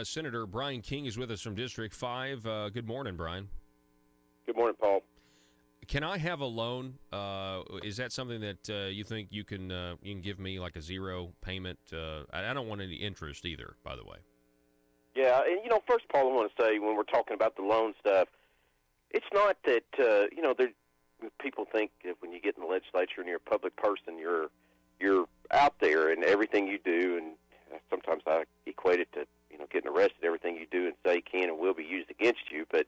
Senator Brian King is with us from District 5. Good morning, Brian. Good morning, Paul. Can I have a loan? Is that something that you think you can give me, like a zero payment? I don't want any interest either, by the way. Yeah, and, first, Paul, I want to say when we're talking about the loan stuff, it's not that, people think that when you get in the legislature and you're a public person, you're out there and everything you do, and sometimes I equate it to, getting arrested, everything you do and say can and will be used against you. But,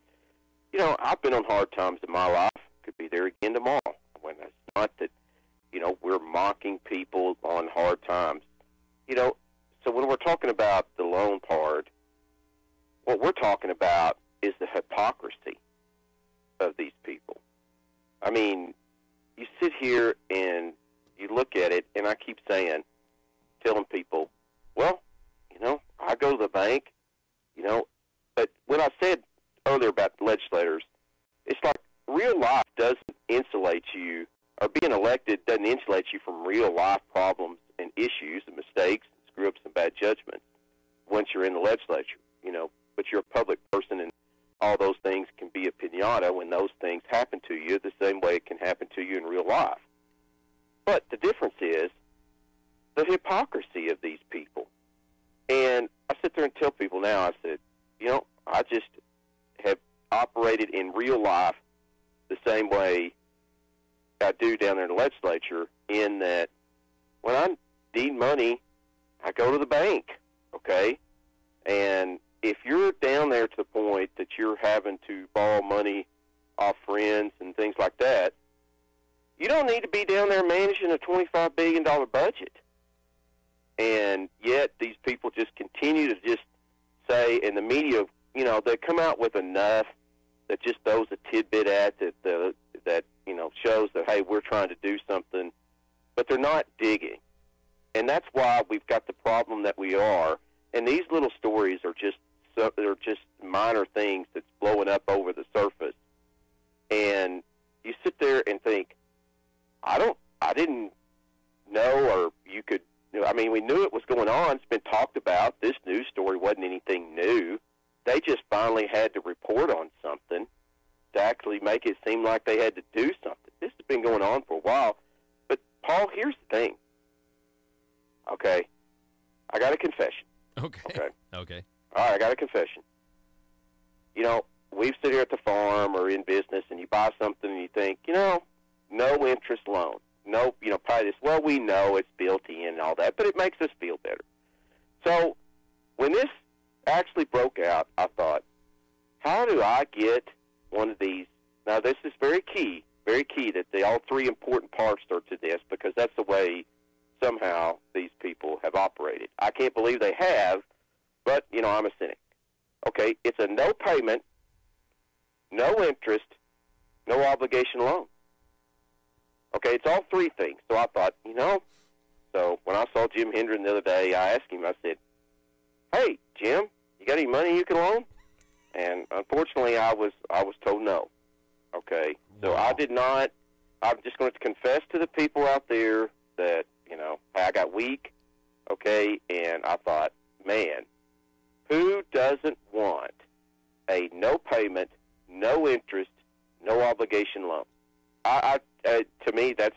I've been on hard times in my life. Could be there again tomorrow. When it's not that, we're mocking people on hard times. So when we're talking about the loan part, what we're talking about is the hypocrisy of these people. I mean, you sit here and you look at it, and I keep telling people, well, I go to the bank, but when I said earlier about legislators, it's like real life doesn't insulate you, or being elected doesn't insulate you from real life problems and issues and mistakes, and screw-ups and bad judgments once you're in the legislature, but you're a public person, and all those things can be a pinata when those things happen to you the same way it can happen to you in real life. But the difference is the hypocrisy of these people. And I sit there and tell people now, I said, I just have operated in real life the same way I do down there in the legislature, in that when I need money, I go to the bank, okay? And if you're down there to the point that you're having to borrow money off friends and things like that, you don't need to be down there managing a $25 billion budget. And yet these people just continue to just say, and the media, they come out with enough that just throws a tidbit at that shows that, hey, we're trying to do something, but they're not digging. And that's why we've got the problem that we are. And these little stories are they're just minor things that's blowing up over the surface. And you sit there and think, I didn't know, or you could, we knew it was going on. It's been talked about. This news story wasn't anything new. They just finally had to report on something to actually make it seem like they had to do something. This has been going on for a while. But, Paul, here's the thing. Okay. I got a confession. Okay. All right, I got a confession. We sit here at the farm or in business, and you buy something and you think, no interest loan. No, probably this, well, we know it's built in and all that, but it makes us feel better. So when this actually broke out, I thought, how do I get one of these? Now, this is very key that all three important parts are to this, because that's the way somehow these people have operated. I can't believe they have, but, I'm a cynic. Okay, it's a no payment, no interest, no obligation loan. Okay, it's all three things. So I thought, so when I saw Jim Hendren the other day, I asked him, I said, hey, Jim, you got any money you can loan? And unfortunately, I was told no. Okay, so wow. I did not. I'm just going to confess to the people out there that, I got weak, okay, and I thought, man, who doesn't want a no payment, no interest, no obligation loan? To me, that's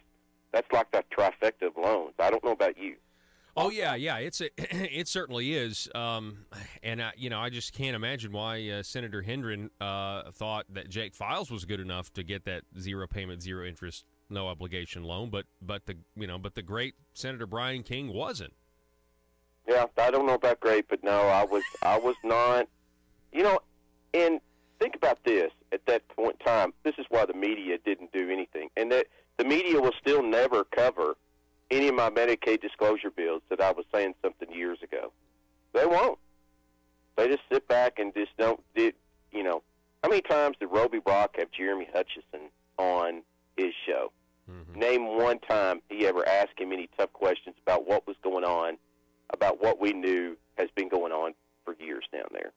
like the trifecta of loans. I don't know about you. Oh yeah, it certainly is, and I just can't imagine why Senator Hendren thought that Jake Files was good enough to get that zero payment, zero interest, no obligation loan, but the great Senator Brian King wasn't. Yeah, I don't know about great, but no, I was not. And think about this. At that point in time, this is why the media didn't do anything, and that the media will still never cover any of my Medicaid disclosure bills that I was saying something years ago. They won't. They just sit back and just don't. How many times did Roby Brock have Jeremy Hutchison on his show? Mm-hmm. Name one time he ever asked him any tough questions about what was going on, about what we knew has been going on for years down there.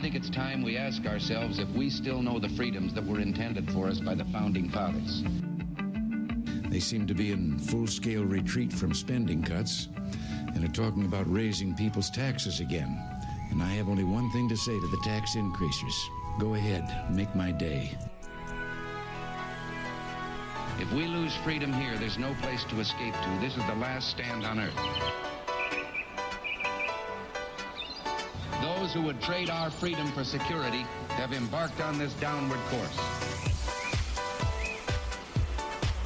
I think it's time we ask ourselves if we still know the freedoms that were intended for us by the Founding Fathers. They seem to be in full-scale retreat from spending cuts and are talking about raising people's taxes again. And I have only one thing to say to the tax increasers. Go ahead, make my day. If we lose freedom here, there's no place to escape to. This is the last stand on earth. Those who would trade our freedom for security have embarked on this downward course.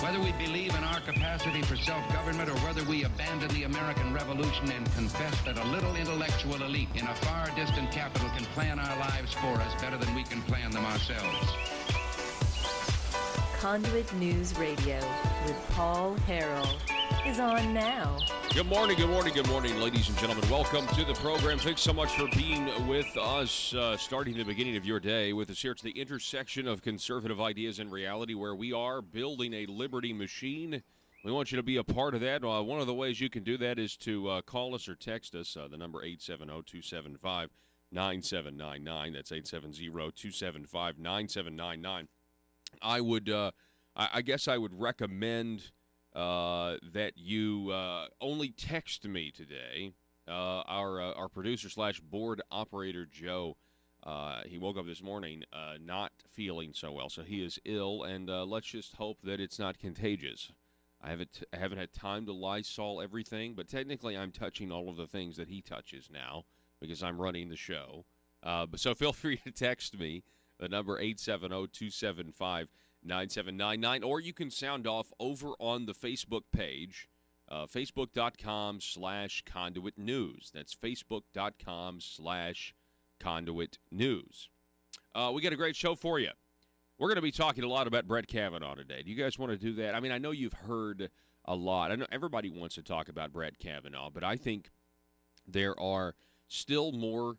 Whether we believe in our capacity for self-government or whether we abandon the American Revolution and confess that a little intellectual elite in a far distant capital can plan our lives for us better than we can plan them ourselves. Conduit News Radio with Paul Harrell is on now. Good morning, ladies and gentlemen. Welcome to the program. Thanks so much for being with us, starting the beginning of your day with us here. It's the intersection of conservative ideas and reality, where we are building a liberty machine. We want you to be a part of that. One of the ways you can do that is to call us or text us. The number 870-275-9799. That's 870-275-9799. I guess I would recommend that you only text me today. Our producer / board operator, Joe, he woke up this morning not feeling so well, so he is ill, and let's just hope that it's not contagious. I haven't had time to Lysol everything, but technically I'm touching all of the things that he touches now because I'm running the show. So feel free to text me. The number 870-275-9799, or you can sound off over on the Facebook page, facebook.com/Conduit News. That's facebook.com/Conduit News. We got a great show for you. We're going to be talking a lot about Brett Kavanaugh today. Do you guys want to do that? I mean, I know you've heard a lot. I know everybody wants to talk about Brett Kavanaugh, but I think there are still more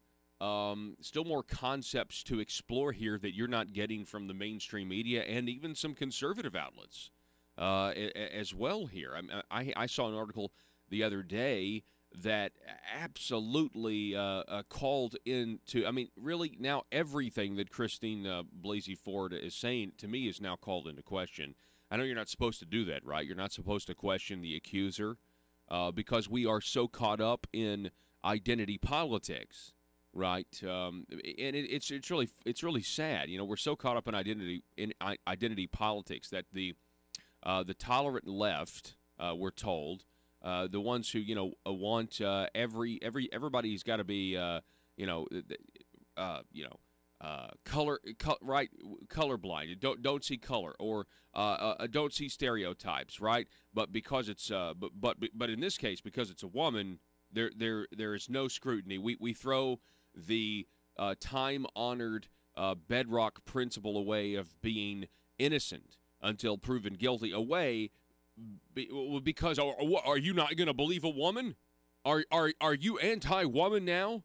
concepts to explore here that you're not getting from the mainstream media and even some conservative outlets as well here. I saw an article the other day that absolutely called into, I mean, really now everything that Christine Blasey Ford is saying to me is now called into question. I know you're not supposed to do that, right? You're not supposed to question the accuser because we are so caught up in identity politics. Right, and it's really sad. You know, we're so caught up in identity politics that the tolerant left, we're told, the ones who want everybody's got to be colorblind. Don't see color or don't see stereotypes. Right, but because it's but in this case, because it's a woman, there is no scrutiny. We throw the time-honored bedrock principle away of being innocent until proven guilty away because are you not going to believe a woman? Are you anti-woman now?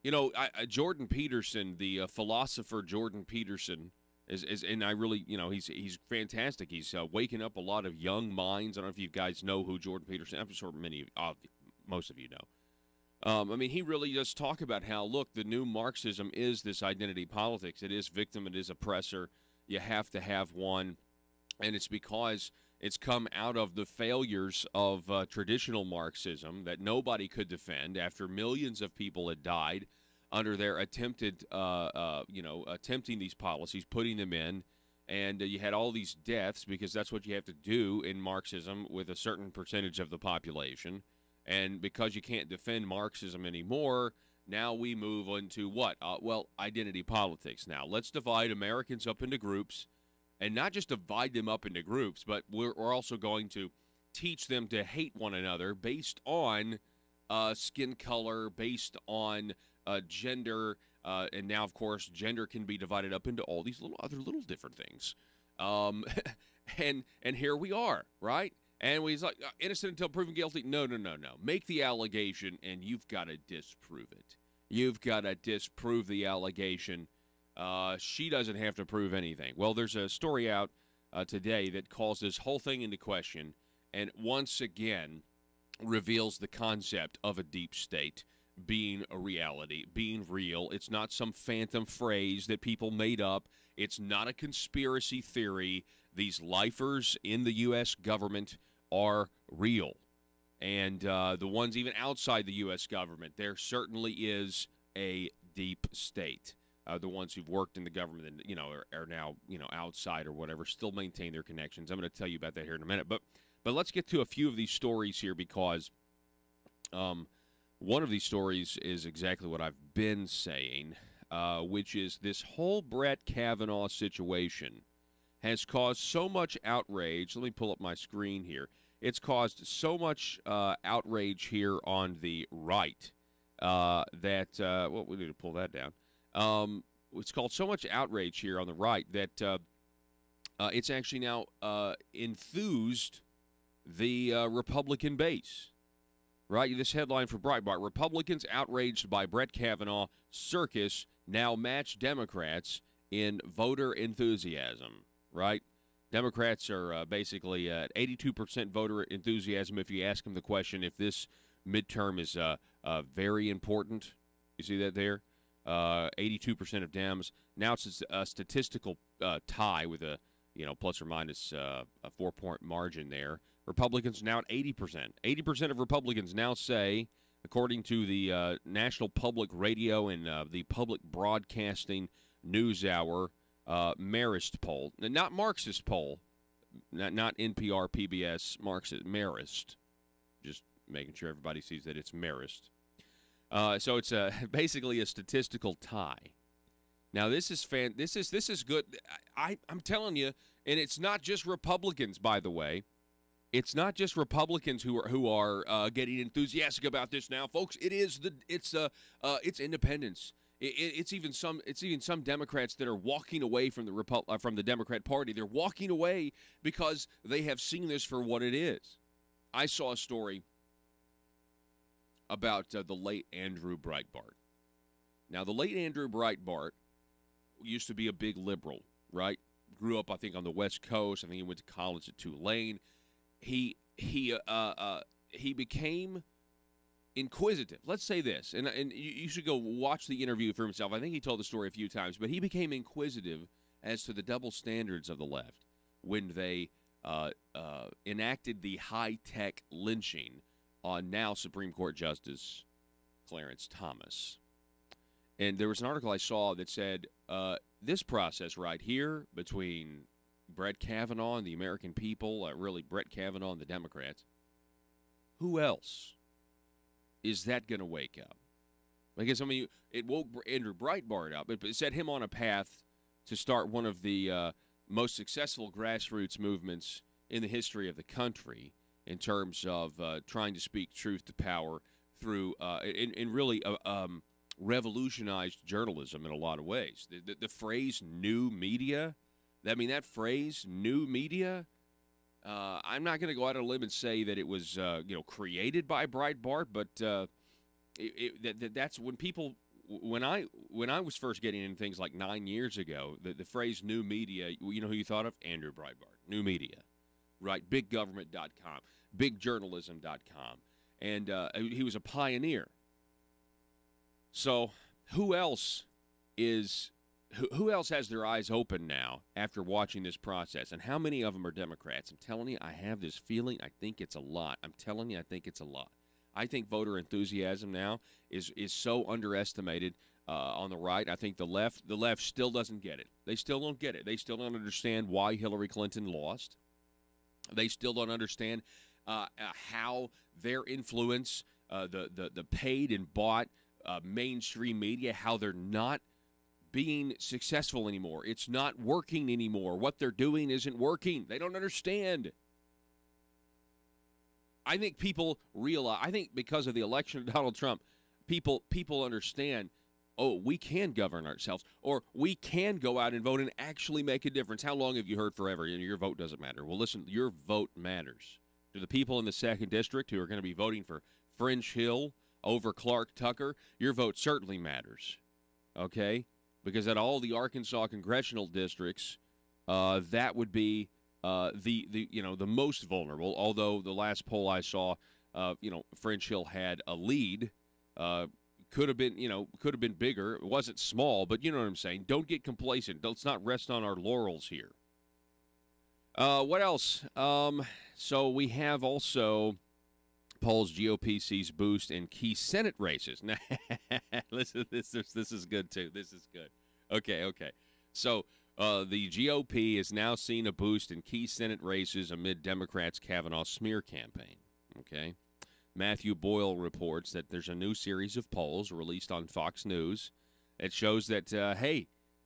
You know, Jordan Peterson, the philosopher Jordan Peterson, is and I really, he's fantastic. He's waking up a lot of young minds. I don't know if you guys know who Jordan Peterson. I'm sure most of you know. I mean, he really does talk about how, look, the new Marxism is this identity politics. It is victim. It is oppressor. You have to have one. And it's because it's come out of the failures of traditional Marxism that nobody could defend after millions of people had died under their attempting these policies, putting them in. And you had all these deaths because that's what you have to do in Marxism with a certain percentage of the population. And because you can't defend Marxism anymore, now we move into what? Identity politics. Now, let's divide Americans up into groups, and not just divide them up into groups, but we're also going to teach them to hate one another based on skin color, based on gender, and now, of course, gender can be divided up into all these other little different things. And here we are, right? And he's like, innocent until proven guilty. No. Make the allegation, and you've got to disprove it. You've got to disprove the allegation. She doesn't have to prove anything. Well, there's a story out today that calls this whole thing into question and once again reveals the concept of a deep state. being a reality, being real. It's not some phantom phrase that people made up. It's not a conspiracy theory. These lifers in the U.S. government are real. And the ones even outside the U.S. government, there certainly is a deep state. The ones who've worked in the government and, are now, outside or whatever, still maintain their connections. I'm going to tell you about that here in a minute. But let's get to a few of these stories here because one of these stories is exactly what I've been saying, which is this whole Brett Kavanaugh situation has caused so much outrage. Let me pull up my screen here. It's caused so much outrage here on the right that we need to pull that down. It's called so much outrage here on the right that it's actually now enthused the Republican base. Right, this headline for Breitbart: Republicans outraged by Brett Kavanaugh circus now match Democrats in voter enthusiasm. Right, Democrats are basically at 82% voter enthusiasm. If you ask them the question if this midterm is very important, you see that there, 82% of Dems. Now it's a statistical tie with a plus or minus a 4-point margin there. Republicans now at 80%. 80% of Republicans now say, according to the National Public Radio and the Public Broadcasting News Hour Marist poll, not Marxist poll, not NPR, PBS, Marxist, Marist. Just making sure everybody sees that it's Marist. So it's basically a statistical tie. Now this is This is good. I'm telling you, and it's not just Republicans, by the way. It's not just Republicans who are getting enthusiastic about this now, folks. It's independents. It's even some Democrats that are walking away from the Democrat Party. They're walking away because they have seen this for what it is. I saw a story about the late Andrew Breitbart. Now, the late Andrew Breitbart used to be a big liberal, right? Grew up, I think, on the West Coast. I think he went to college at Tulane. He became inquisitive. Let's say this, and you should go watch the interview for himself. I think he told the story a few times, but he became inquisitive as to the double standards of the left when they enacted the high-tech lynching on now Supreme Court Justice Clarence Thomas. And there was an article I saw that said this process right here between Brett Kavanaugh and the American people, really Brett Kavanaugh and the Democrats, who else is that going to wake up? Because, it woke Andrew Breitbart up. It set him on a path to start one of the most successful grassroots movements in the history of the country in terms of trying to speak truth to power through, and really revolutionized journalism in a lot of ways. The phrase new media, that phrase new media, I'm not going to go out on a limb and say that it was created by Breitbart, but that's when people, when I was first getting into things like 9 years ago, the phrase new media, you know who you thought of? Andrew Breitbart. New media, right? BigGovernment.com, BigJournalism.com, and he was a pioneer. So who else has their eyes open now after watching this process? And how many of them are Democrats? I'm telling you, I have this feeling. I think it's a lot. I think voter enthusiasm now is so underestimated on the right. I think the left still doesn't get it. They still don't get it. They still don't understand why Hillary Clinton lost. They still don't understand how their influence, the paid and bought mainstream media, how they're not being successful anymore. It's not working anymore. What they're doing isn't working. They don't understand. I think people realize, I think because of the election of Donald Trump, people understand, oh, we can govern ourselves, or we can go out and vote and actually make a difference. How long have you heard forever? Your vote doesn't matter. Well, listen, your vote matters. To the people in the 2nd District who are going to be voting for French Hill over Clark Tucker, your vote certainly matters, okay? Because at all the Arkansas congressional districts, that would be the most vulnerable. Although the last poll I saw, French Hill had a lead, could have been bigger. It wasn't small, but you know what I'm saying. Don't get complacent. Let's not rest on our laurels here. What else? So we have also polls GOP sees boost in key Senate races. Now, listen, this is good too. This is good. Okay. So the GOP is now seeing a boost in key Senate races amid Democrats' Kavanaugh smear campaign. Okay. Matthew Boyle reports that there's a new series of polls released on Fox News that shows that, hey,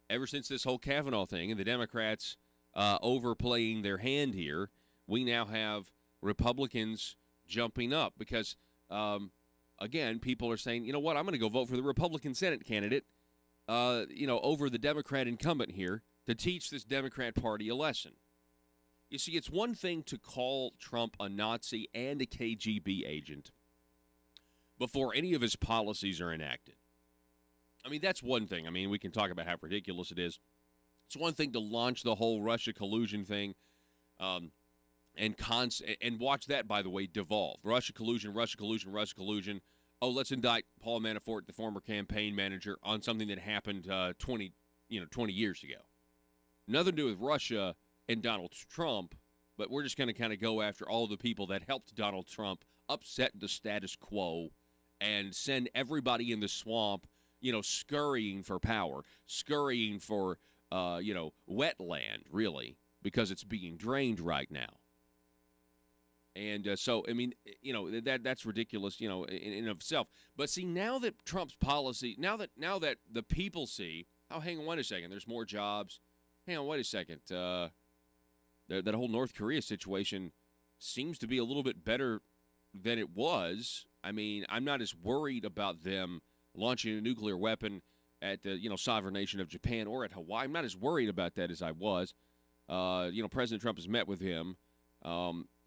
ever since this whole Kavanaugh thing and the Democrats overplaying their hand here, we now have Republicans jumping up because, again, people are saying, you know what, I'm going to go vote for the Republican Senate candidate, over the Democrat incumbent here to teach this Democrat Party a lesson. You see, it's one thing to call Trump a Nazi and a KGB agent before any of his policies are enacted. I mean, that's one thing. I mean, we can talk about how ridiculous it is. It's one thing to launch the whole Russia collusion thing and watch that, by the way, devolve. Russia collusion. Oh, let's indict Paul Manafort, the former campaign manager, on something that happened 20 years ago. Nothing to do with Russia and Donald Trump, but we're just going to kind of go after all the people that helped Donald Trump upset the status quo and send everybody in the swamp, scurrying for power, scurrying for, wetland, really, because it's being drained right now. And so, I mean, that's ridiculous, in of itself. But see, now that Trump's policy, now that the people see, hang on a second, there's more jobs. Hang on, wait a second. That whole North Korea situation seems to be a little bit better than it was. I mean, I'm not as worried about them launching a nuclear weapon at the sovereign nation of Japan or at Hawaii. I'm not as worried about that as I was. President Trump has met with him.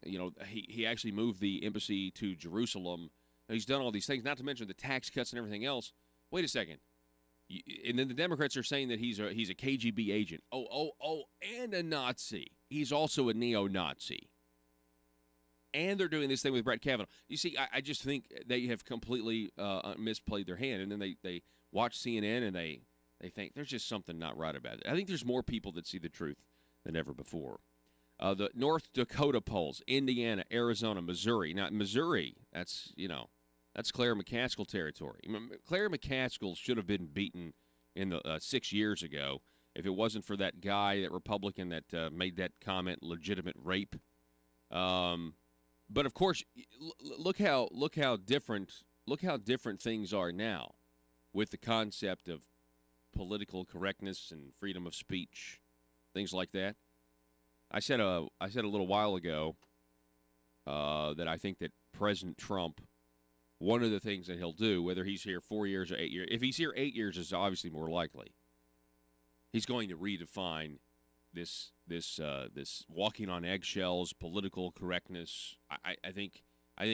He actually moved the embassy to Jerusalem. He's done all these things, not to mention the tax cuts and everything else. Wait a second. And then the Democrats are saying that he's a KGB agent. Oh, and a Nazi. He's also a neo-Nazi. And they're doing this thing with Brett Kavanaugh. You see, I just think they have completely misplayed their hand. And then they watch CNN and they think there's just something not right about it. I think there's more people that see the truth than ever before. The North Dakota polls, Indiana, Arizona, Missouri. Now, Missouri, that's Claire McCaskill territory. Claire McCaskill should have been beaten in the 6 years ago if it wasn't for that guy, that Republican that made that comment, legitimate rape. But of course, look how different things are now with the concept of political correctness and freedom of speech, things like that. I said a little while ago that I think that President Trump, one of the things that he'll do, whether he's here 4 years or 8 years, if he's here 8 years is obviously more likely, he's going to redefine this walking on eggshells, political correctness. I think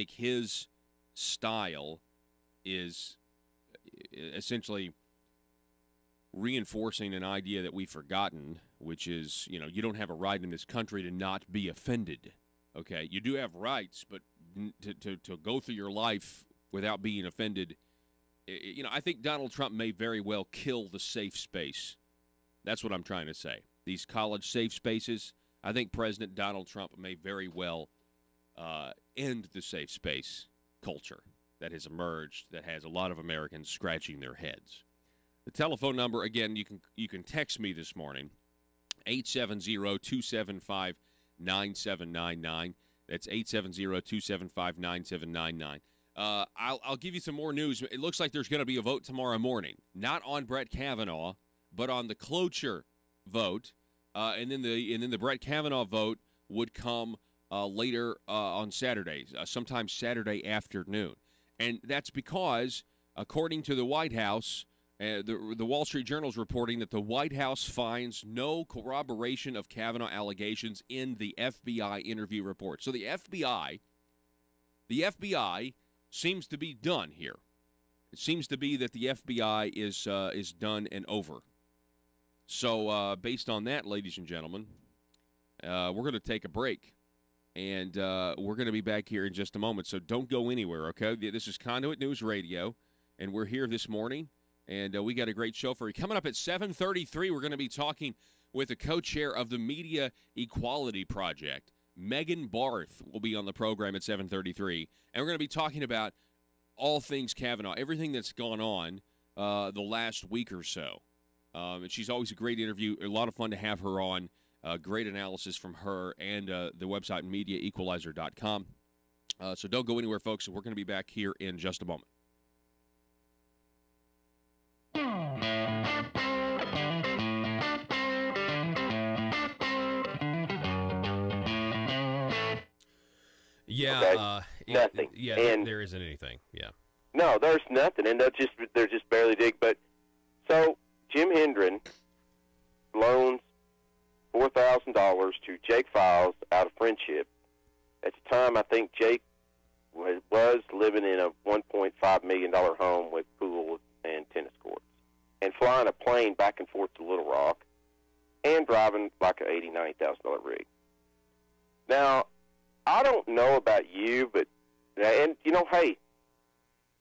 his style is essentially reinforcing an idea that we've forgotten, which is, you don't have a right in this country to not be offended. Okay, you do have rights, but to go through your life without being offended, I think Donald Trump may very well kill the safe space. That's what I'm trying to say. These college safe spaces, I think President Donald Trump may very well end the safe space culture that has emerged that has a lot of Americans scratching their heads. The telephone number, again, you can text me this morning, 870-275-9799. That's 870-275-9799. I'll give you some more news. It looks like there's going to be a vote tomorrow morning, not on Brett Kavanaugh, but on the cloture vote, and then the Brett Kavanaugh vote would come later on Saturday, sometime Saturday afternoon, and that's because, according to the White House, the Wall Street Journal is reporting that the White House finds no corroboration of Kavanaugh allegations in the FBI interview report. So the FBI seems to be done here. It seems to be that the FBI is done and over. So based on that, ladies and gentlemen, we're going to take a break, and we're going to be back here in just a moment. So don't go anywhere, okay? This is Conduit News Radio. and we're here this morning, and we got a great show for you. Coming up at 7:33, we're going to be talking with the co-chair of the Media Equality Project. Megan Barth will be on the program at 7:33, and we're going to be talking about all things Kavanaugh, everything that's gone on the last week or so. And she's always a great interview, a lot of fun to have her on. Great analysis from her and the website mediaequalizer.com. So don't go anywhere, folks. We're going to be back here in just a moment. Yeah, Okay. Nothing. Yeah, And- there isn't anything. Yeah. No, there's nothing, and they're just barely dig. But so Jim Hendren loans $4,000 to Jake Files out of friendship. At the time, I think Jake was living in a $1.5 million home with pools and tennis courts, and flying a plane back and forth to Little Rock, and driving like an $80,000, $90,000 rig. Now, I don't know about you, but and hey,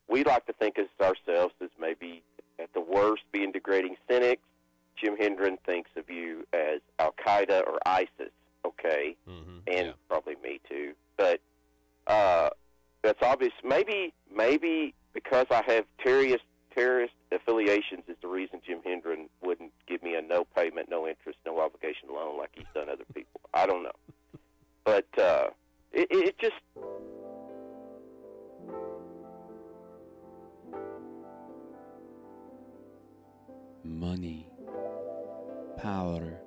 we like to think of ourselves as maybe at the worst being degrading cynics. Jim Hendren thinks of you as Al Qaeda or ISIS, okay, and probably me too. But that's obvious. Maybe because I have terrorist affiliations is the reason Jim Hendren wouldn't give me a no payment, no interest, no obligation loan like he's done other people. I don't know, but it just. Money, power,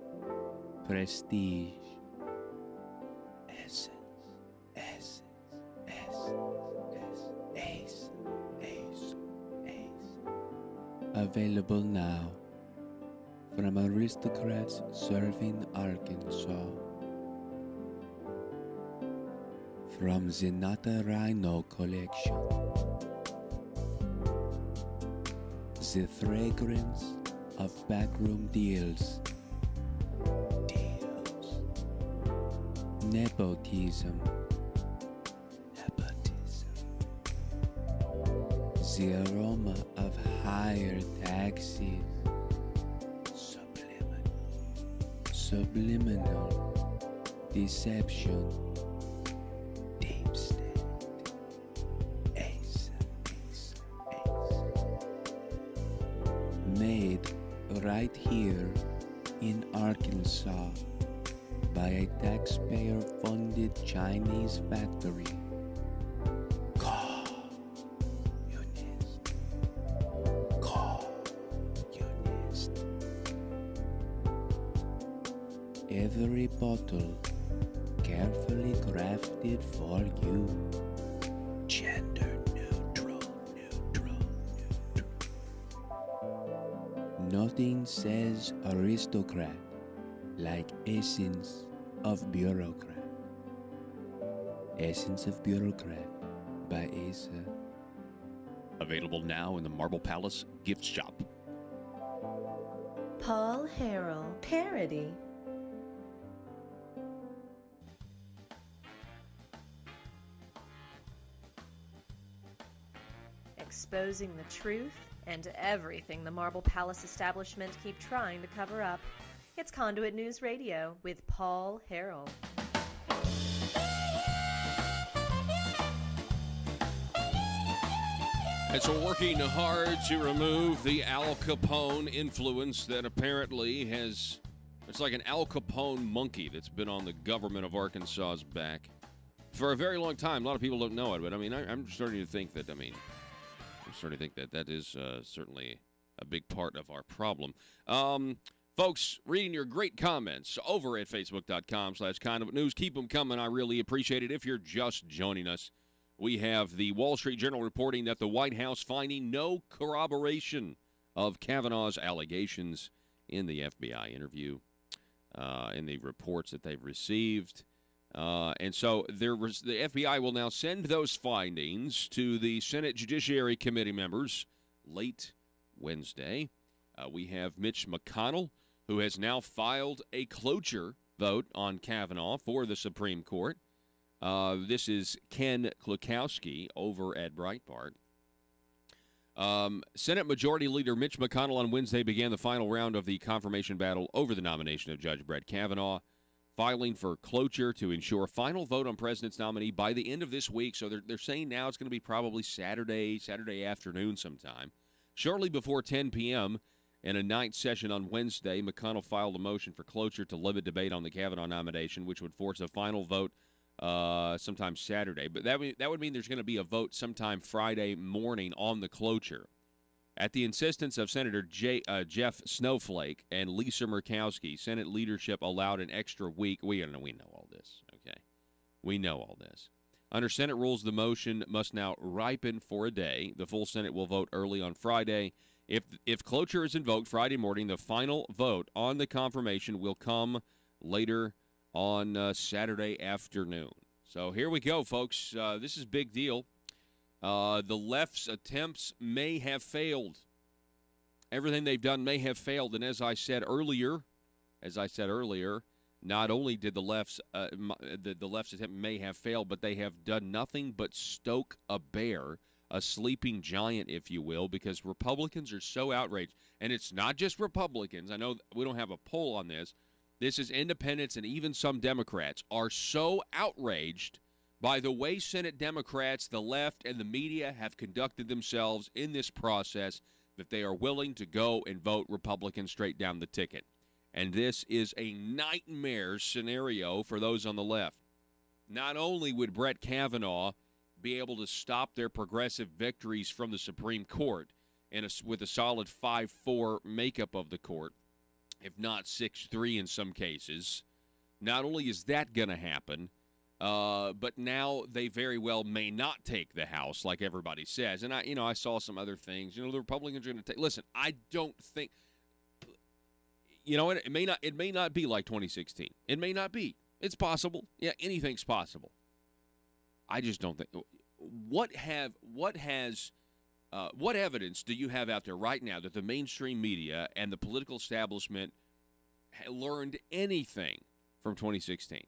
prestige, essence, available now from aristocrats serving Arkansas. From the Nata Rhino collection, the fragrance of backroom deals, nepotism, the aroma of higher taxes, subliminal deception, deep state, ace, made right here in Arkansas by a taxpayer-funded Chinese factory. Every bottle carefully crafted for you. Gender neutral. Nothing says aristocrat like Essence of Bureaucrat. Essence of Bureaucrat by Asa. Available now in the Marble Palace gift shop. Paul Harrell parody. Exposing the truth and everything the Marble Palace establishment keep trying to cover up. It's Conduit News Radio with Paul Harrell. And so working hard to remove the Al Capone influence that apparently has, it's like an Al Capone monkey that's been on the government of Arkansas's back for a very long time. A lot of people don't know it, but I mean, I'm starting to think that, that is certainly a big part of our problem. Folks, reading your great comments over at facebook.com/conduitnews. Keep them coming. I really appreciate it. If you're just joining us, we have the Wall Street Journal reporting that the White House finding no corroboration of Kavanaugh's allegations in the FBI interview, in the reports that they've received. And so the FBI will now send those findings to the Senate Judiciary Committee members late Wednesday. We have Mitch McConnell, who has now filed a cloture vote on Kavanaugh for the Supreme Court. This is Ken Klukowski over at Breitbart. Senate Majority Leader Mitch McConnell on Wednesday began the final round of the confirmation battle over the nomination of Judge Brett Kavanaugh, filing for cloture to ensure final vote on president's nominee by the end of this week. So they're saying now it's going to be probably Saturday afternoon sometime. Shortly before 10 p.m. in a night session on Wednesday, McConnell filed a motion for cloture to limit debate on the Kavanaugh nomination, which would force a final vote sometime Saturday. But that would mean there's going to be a vote sometime Friday morning on the cloture. At the insistence of Senator Jeff Snowflake and Lisa Murkowski, Senate leadership allowed an extra week. We know all this, okay? We know all this. Under Senate rules, the motion must now ripen for a day. The full Senate will vote early on Friday. If cloture is invoked Friday morning, the final vote on the confirmation will come later on Saturday afternoon. So here we go, folks. This is a big deal. The left's attempts may have failed. Everything they've done may have failed. And as I said earlier, not only did the left's attempt may have failed, but they have done nothing but stoke a bear, a sleeping giant, if you will, because Republicans are so outraged. And it's not just Republicans. I know we don't have a poll on this. This is independents, and even some Democrats are so outraged by the way Senate Democrats, the left, and the media have conducted themselves in this process that they are willing to go and vote Republican straight down the ticket. And this is a nightmare scenario for those on the left. Not only would Brett Kavanaugh be able to stop their progressive victories from the Supreme Court with a solid 5-4 makeup of the court, if not 6-3 in some cases, not only is that going to happen, but now they very well may not take the House, like everybody says. And I saw some other things. The Republicans are going to take. Listen, I don't think. It may not be like 2016. It may not be. It's possible. Yeah, anything's possible. I just don't think. What evidence do you have out there right now that the mainstream media and the political establishment learned anything from 2016?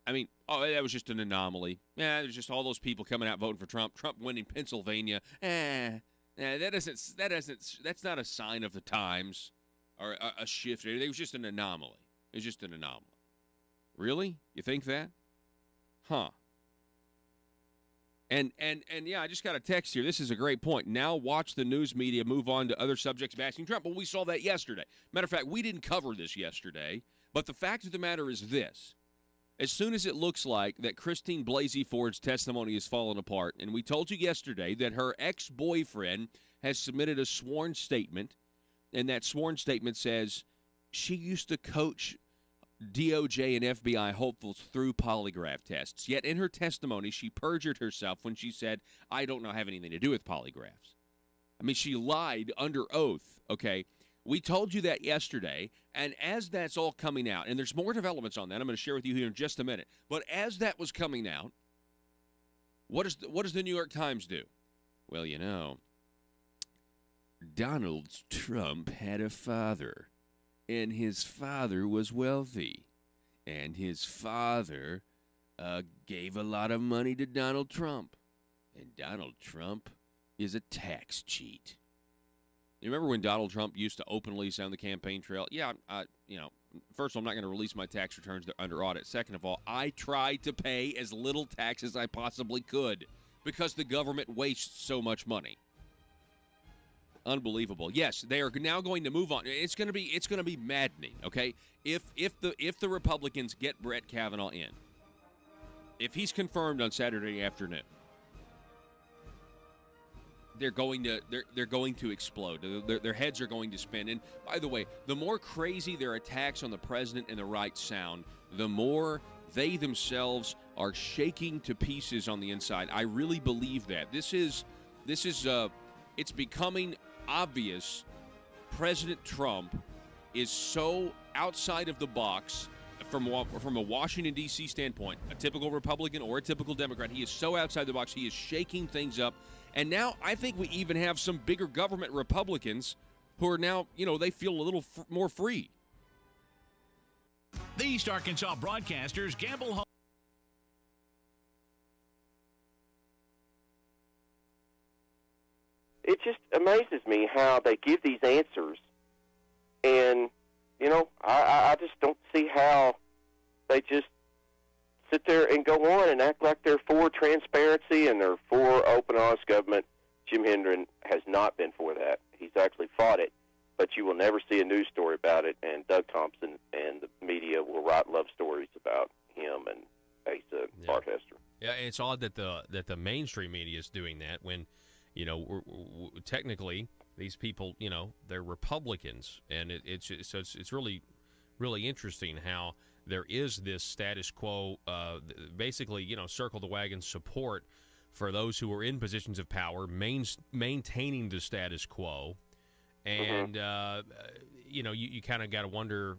I mean, that was just an anomaly. Yeah, there's just all those people coming out voting for Trump. Trump winning Pennsylvania. That's not a sign of the times or a shift. It was just an anomaly. It was just an anomaly. Really? You think that? Huh. And yeah, I just got a text here. This is a great point. Now watch the news media move on to other subjects bashing Trump. Well, we saw that yesterday. Matter of fact, we didn't cover this yesterday. But the fact of the matter is this. As soon as it looks like that Christine Blasey Ford's testimony has fallen apart, and we told you yesterday that her ex-boyfriend has submitted a sworn statement, and that sworn statement says she used to coach DOJ and FBI hopefuls through polygraph tests. Yet in her testimony, she perjured herself when she said, I don't have anything to do with polygraphs. I mean, she lied under oath, okay? We told you that yesterday, and as that's all coming out, and there's more developments on that I'm going to share with you here in just a minute, but as that was coming out, what does the New York Times do? Well, Donald Trump had a father, and his father was wealthy, and his father gave a lot of money to Donald Trump, and Donald Trump is a tax cheat. You remember when Donald Trump used to openly say on the campaign trail, first of all, I'm not going to release my tax returns. They're under audit. Second of all, I tried to pay as little tax as I possibly could because the government wastes so much money. Unbelievable. Yes, they are now going to move on. It's going to be maddening, okay? If the Republicans get Brett Kavanaugh in, if he's confirmed on Saturday afternoon, they're going to explode. Their heads are going to spin. And by the way, the more crazy their attacks on the president and the right sound, the more they themselves are shaking to pieces on the inside. I really believe that. It's becoming obvious President Trump is so outside of the box from a Washington, D.C. standpoint, a typical Republican or a typical Democrat. He is so outside the box. He is shaking things up. And now I think we even have some bigger government Republicans who are now, they feel a little more free. The East Arkansas broadcasters Gamble Home. it just amazes me how they give these answers, and I just don't see how they just sit there and go on and act like they're for transparency and they're for open, honest government. Jim Hendren has not been for that. He's actually fought it, but you will never see a news story about it, and Doug Thompson and the media will write love stories about him and Asa and Bart Hester. Yeah, it's odd that the mainstream media is doing that when, technically these people, they're Republicans, and it's really, really interesting how there is this status quo, basically, circle the wagon support for those who are in positions of power, maintaining the status quo, and you kind of got to wonder,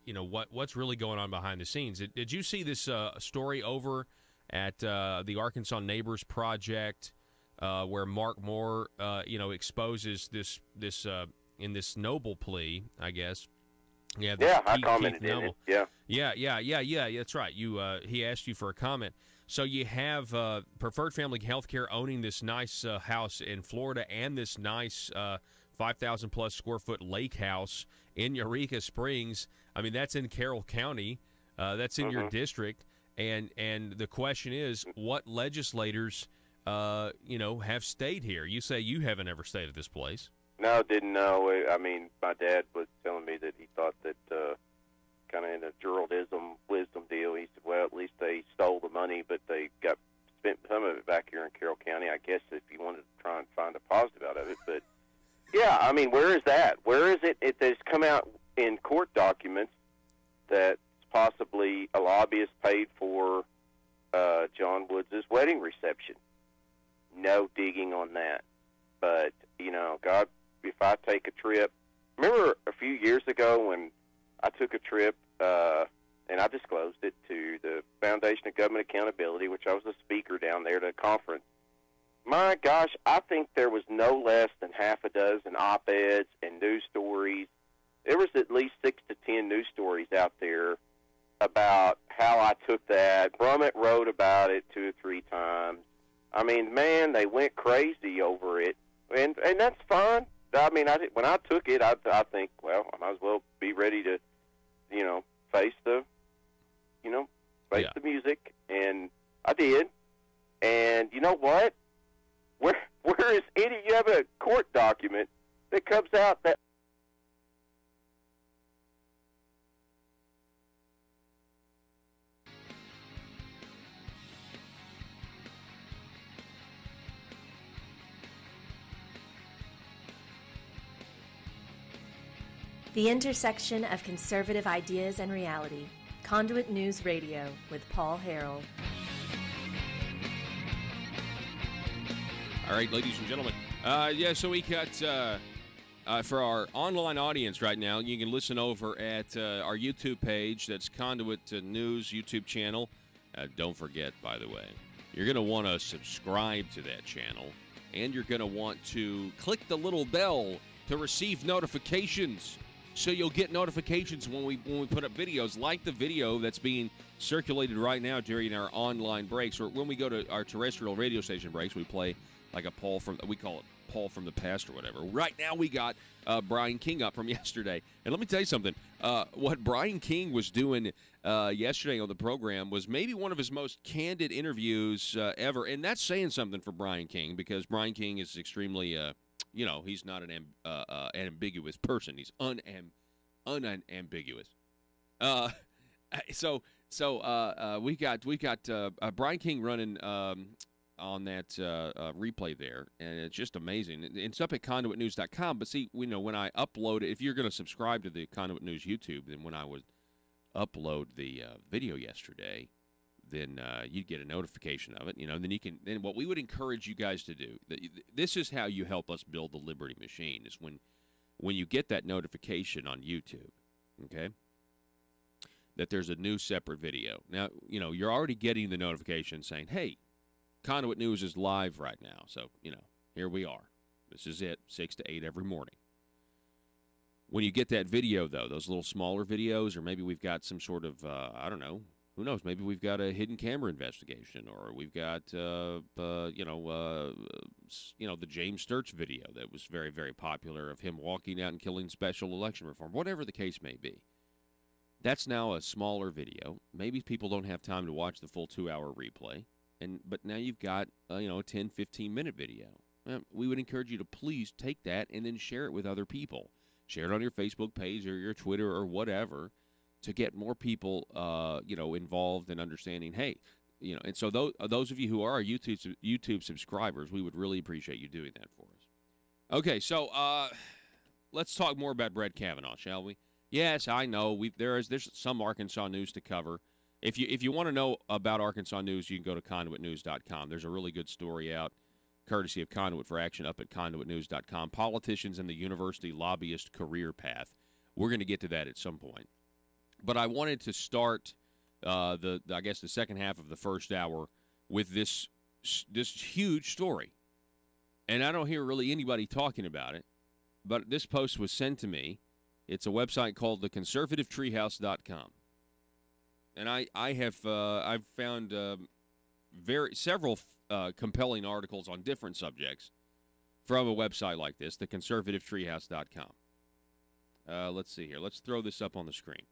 what's really going on behind the scenes. Did you see this story over at the Arkansas Neighbors Project, where Mark Moore, exposes this in this Noble plea, I guess. Yeah, I commented in it. Yeah. That's right. He asked you for a comment. So you have Preferred Family Healthcare owning this nice house in Florida and this nice 5,000 plus square foot lake house in Eureka Springs. I mean, that's in Carroll County. That's in your district. And the question is, what legislators, have stayed here? You say you haven't ever stayed at this place. No, didn't know. I mean, my dad was telling me that he thought that kind of in a Geraldism wisdom deal, he said, well, at least they stole the money, but they spent some of it back here in Carroll County, I guess, if you wanted to try and find a positive out of it. But, yeah, I mean, where is that? Where is it? It has come out in court documents that possibly a lobbyist paid for John Woods' wedding reception. No digging on that. But, God, if I take a trip, remember a few years ago when I took a trip, and I disclosed it to the Foundation of Government Accountability, which I was a speaker down there at a conference. My gosh, I think there was no less than half a dozen op-eds and news stories. There was at least 6 to 10 news stories out there about how I took that. Brummett wrote about it 2 or 3 times. I mean, man, they went crazy over it, and that's fine. I mean, when I took it, I think, well, I might as well be ready to, face the music, and I did. And you know what? Where is any? You have a court document that comes out that. The intersection of conservative ideas and reality. Conduit News Radio with Paul Harrell. All right, ladies and gentlemen. So we got, for our online audience right now, you can listen over at our YouTube page. That's Conduit News YouTube channel. Don't forget, by the way, you're going to want to subscribe to that channel, and you're going to want to click the little bell to receive notifications. So you'll get notifications when we put up videos, like the video that's being circulated right now during our online breaks, or when we go to our terrestrial radio station breaks, we play like we call it Paul from the past or whatever. Right now we got Brian King up from yesterday. And let me tell you something. What Brian King was doing yesterday on the program was maybe one of his most candid interviews ever. And that's saying something for Brian King, because Brian King is extremely he's not an ambiguous person. He's unambiguous. So we got Brian King running on that replay there, and it's just amazing. It's up at conduitnews.com. But see, when I upload it, if you're going to subscribe to the Conduit News YouTube, then when I would upload the video yesterday, then you'd get a notification of it, then what we would encourage you guys to do, this is how you help us build the Liberty Machine, is when you get that notification on YouTube, okay, that there's a new separate video. Now, you're already getting the notification saying, hey, Conduit News is live right now. So, here we are. This is it, 6 to 8 every morning. When you get that video, though, those little smaller videos, or maybe we've got some sort of, Who knows? Maybe we've got a hidden camera investigation, or we've got, the James Sturch video that was very, very popular of him walking out and killing special election reform. Whatever the case may be, that's now a smaller video. Maybe people don't have time to watch the full 2-hour replay, but now you've got a 10, 15-minute video. We would encourage you to please take that and then share it with other people. Share it on your Facebook page or your Twitter or whatever, to get more people, involved in understanding, hey, and so those of you who are our YouTube subscribers, we would really appreciate you doing that for us. Okay, so let's talk more about Brett Kavanaugh, shall we? Yes, I know there's some Arkansas news to cover. If you want to know about Arkansas news, you can go to conduitnews.com. There's a really good story out, courtesy of Conduit for Action, up at conduitnews.com. Politicians and the university lobbyist career path. We're going to get to that at some point. But I wanted to start the second half of the first hour with this huge story. And I don't hear really anybody talking about it, but this post was sent to me. It's a website called theconservativetreehouse.com. And I've found several compelling articles on different subjects from a website like this, theconservativetreehouse.com. Let's see here. Let's throw this up on the screen.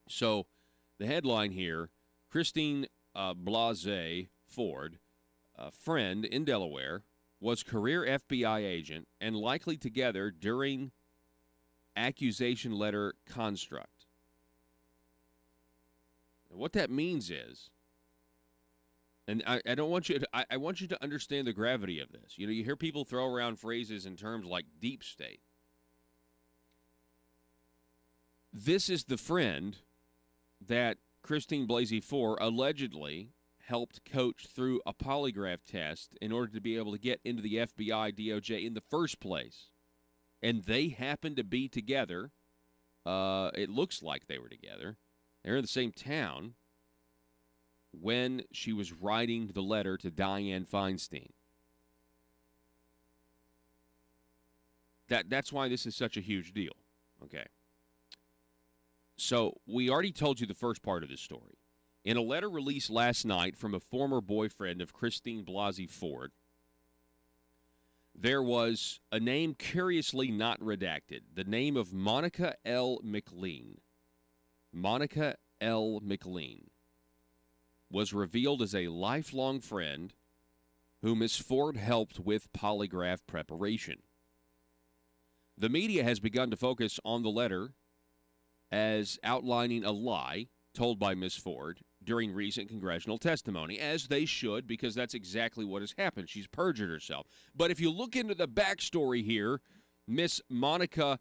So the headline here, Christine Blasey Ford, a friend in Delaware, was career FBI agent and likely together during accusation letter construct. And what that means is, and I don't want you to, I want you to understand the gravity of this. You hear people throw around phrases and terms like deep state. This is the friend that Christine Blasey Ford allegedly helped coach through a polygraph test in order to be able to get into the FBI DOJ in the first place. And they happened to be together. It looks like they were together. They're in the same town when she was writing the letter to Dianne Feinstein. That's why this is such a huge deal. Okay. So we already told you the first part of this story. In a letter released last night from a former boyfriend of Christine Blasey Ford, there was a name curiously not redacted, the name of Monica L. McLean. Monica L. McLean was revealed as a lifelong friend who Ms. Ford helped with polygraph preparation. The media has begun to focus on the letter as outlining a lie told by Ms. Ford during recent congressional testimony, as they should, because that's exactly what has happened. She's perjured herself. But if you look into the backstory here, Miss Monica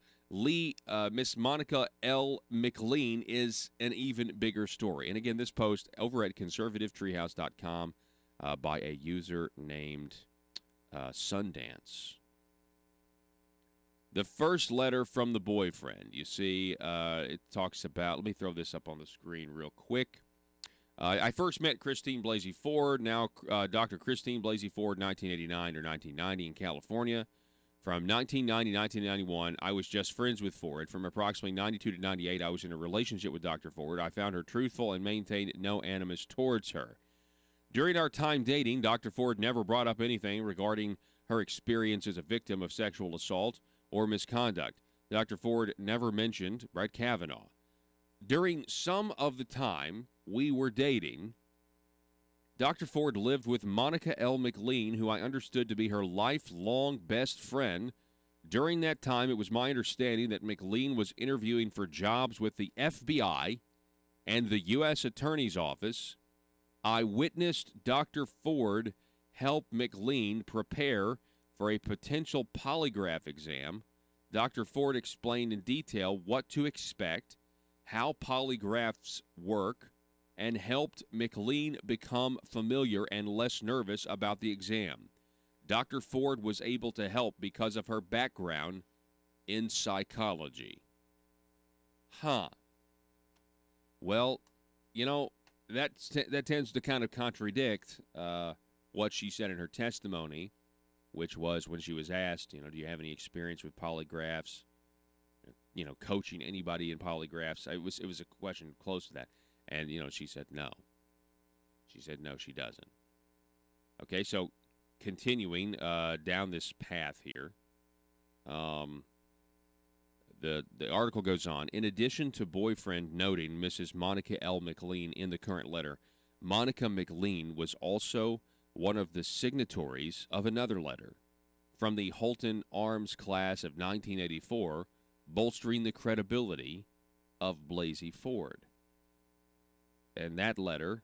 L. McLean is an even bigger story. And again, this post over at conservativetreehouse.com by a user named Sundance. The first letter from the boyfriend, you see, it talks about, let me throw this up on the screen real quick. I first met Christine Blasey Ford, now Dr. Christine Blasey Ford, 1989 or 1990 in California. From 1990 to 1991, I was just friends with Ford. From approximately 92 to 98, I was in a relationship with Dr. Ford. I found her truthful and maintained no animus towards her. During our time dating, Dr. Ford never brought up anything regarding her experience as a victim of sexual assault or misconduct. Dr. Ford never mentioned Brett Kavanaugh. During some of the time we were dating, Dr. Ford lived with Monica L. McLean, who I understood to be her lifelong best friend. During that time, it was my understanding that McLean was interviewing for jobs with the FBI and the U.S. Attorney's Office. I witnessed Dr. Ford help McLean prepare for a potential polygraph exam. Dr. Ford explained in detail what to expect, how polygraphs work, and helped McLean become familiar and less nervous about the exam. Dr. Ford was able to help because of her background in psychology. Well, that tends to kind of contradict what she said in her testimony, which was when she was asked, do you have any experience with polygraphs, coaching anybody in polygraphs. It was a question close to that. And, she said no. She said no, she doesn't. Okay, so continuing down this path here, the article goes on. In addition to boyfriend noting Mrs. Monica L. McLean in the current letter, Monica McLean was also one of the signatories of another letter from the Holton Arms class of 1984, bolstering the credibility of Blasey Ford. And that letter,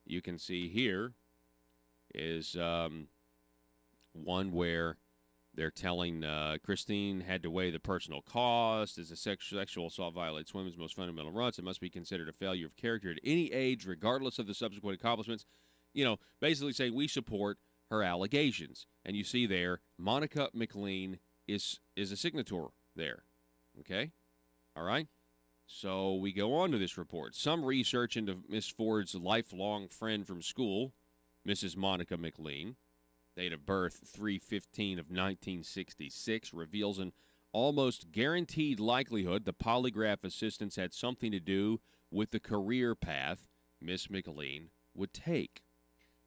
you can see here, is one where they're telling Christine had to weigh the personal cost. As a sexual assault violates women's most fundamental rights, it must be considered a failure of character at any age, regardless of the subsequent accomplishments. Basically saying we support her allegations. And you see there, Monica McLean is a signator there. Okay? All right? So we go on to this report. Some research into Miss Ford's lifelong friend from school, Mrs. Monica McLean, date of birth 3/15 of 1966, reveals an almost guaranteed likelihood the polygraph assistants had something to do with the career path Miss McLean would take.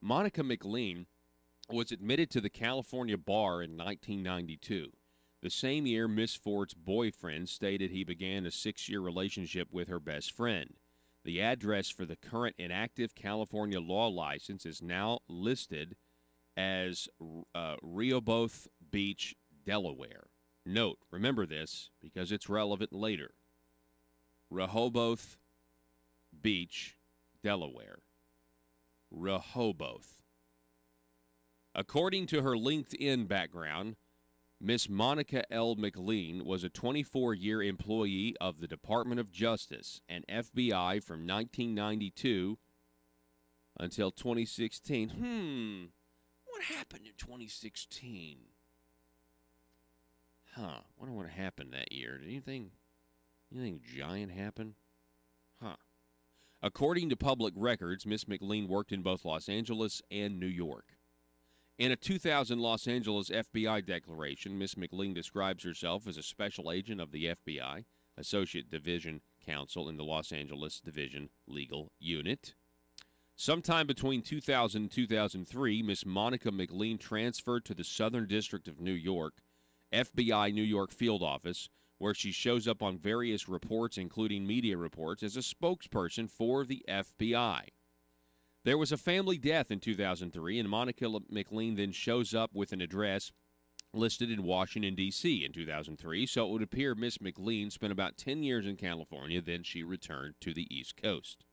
Monica McLean was admitted to the California bar in 1992. The same year, Miss Ford's boyfriend stated he began a 6-year relationship with her best friend. The address for the current inactive California law license is now listed as Rehoboth Beach, Delaware. Note, remember this because it's relevant later. Rehoboth Beach, Delaware. Rehoboth. According to her LinkedIn background, Miss Monica L. McLean was a 24-year employee of the Department of Justice and FBI from 1992 until 2016. What happened in 2016? Wonder what happened that year. Did anything giant happen? According to public records, Miss McLean worked in both Los Angeles and New York. In a 2000 Los Angeles FBI declaration, Miss McLean describes herself as a special agent of the FBI, Associate Division Counsel in the Los Angeles Division Legal Unit. Sometime between 2000 and 2003, Miss Monica McLean transferred to the Southern District of New York, FBI New York Field Office, where she shows up on various reports, including media reports, as a spokesperson for the FBI. There was a family death in 2003, and Monica McLean then shows up with an address listed in Washington, D.C. in 2003, so it would appear Miss McLean spent about 10 years in California, then she returned to the East Coast.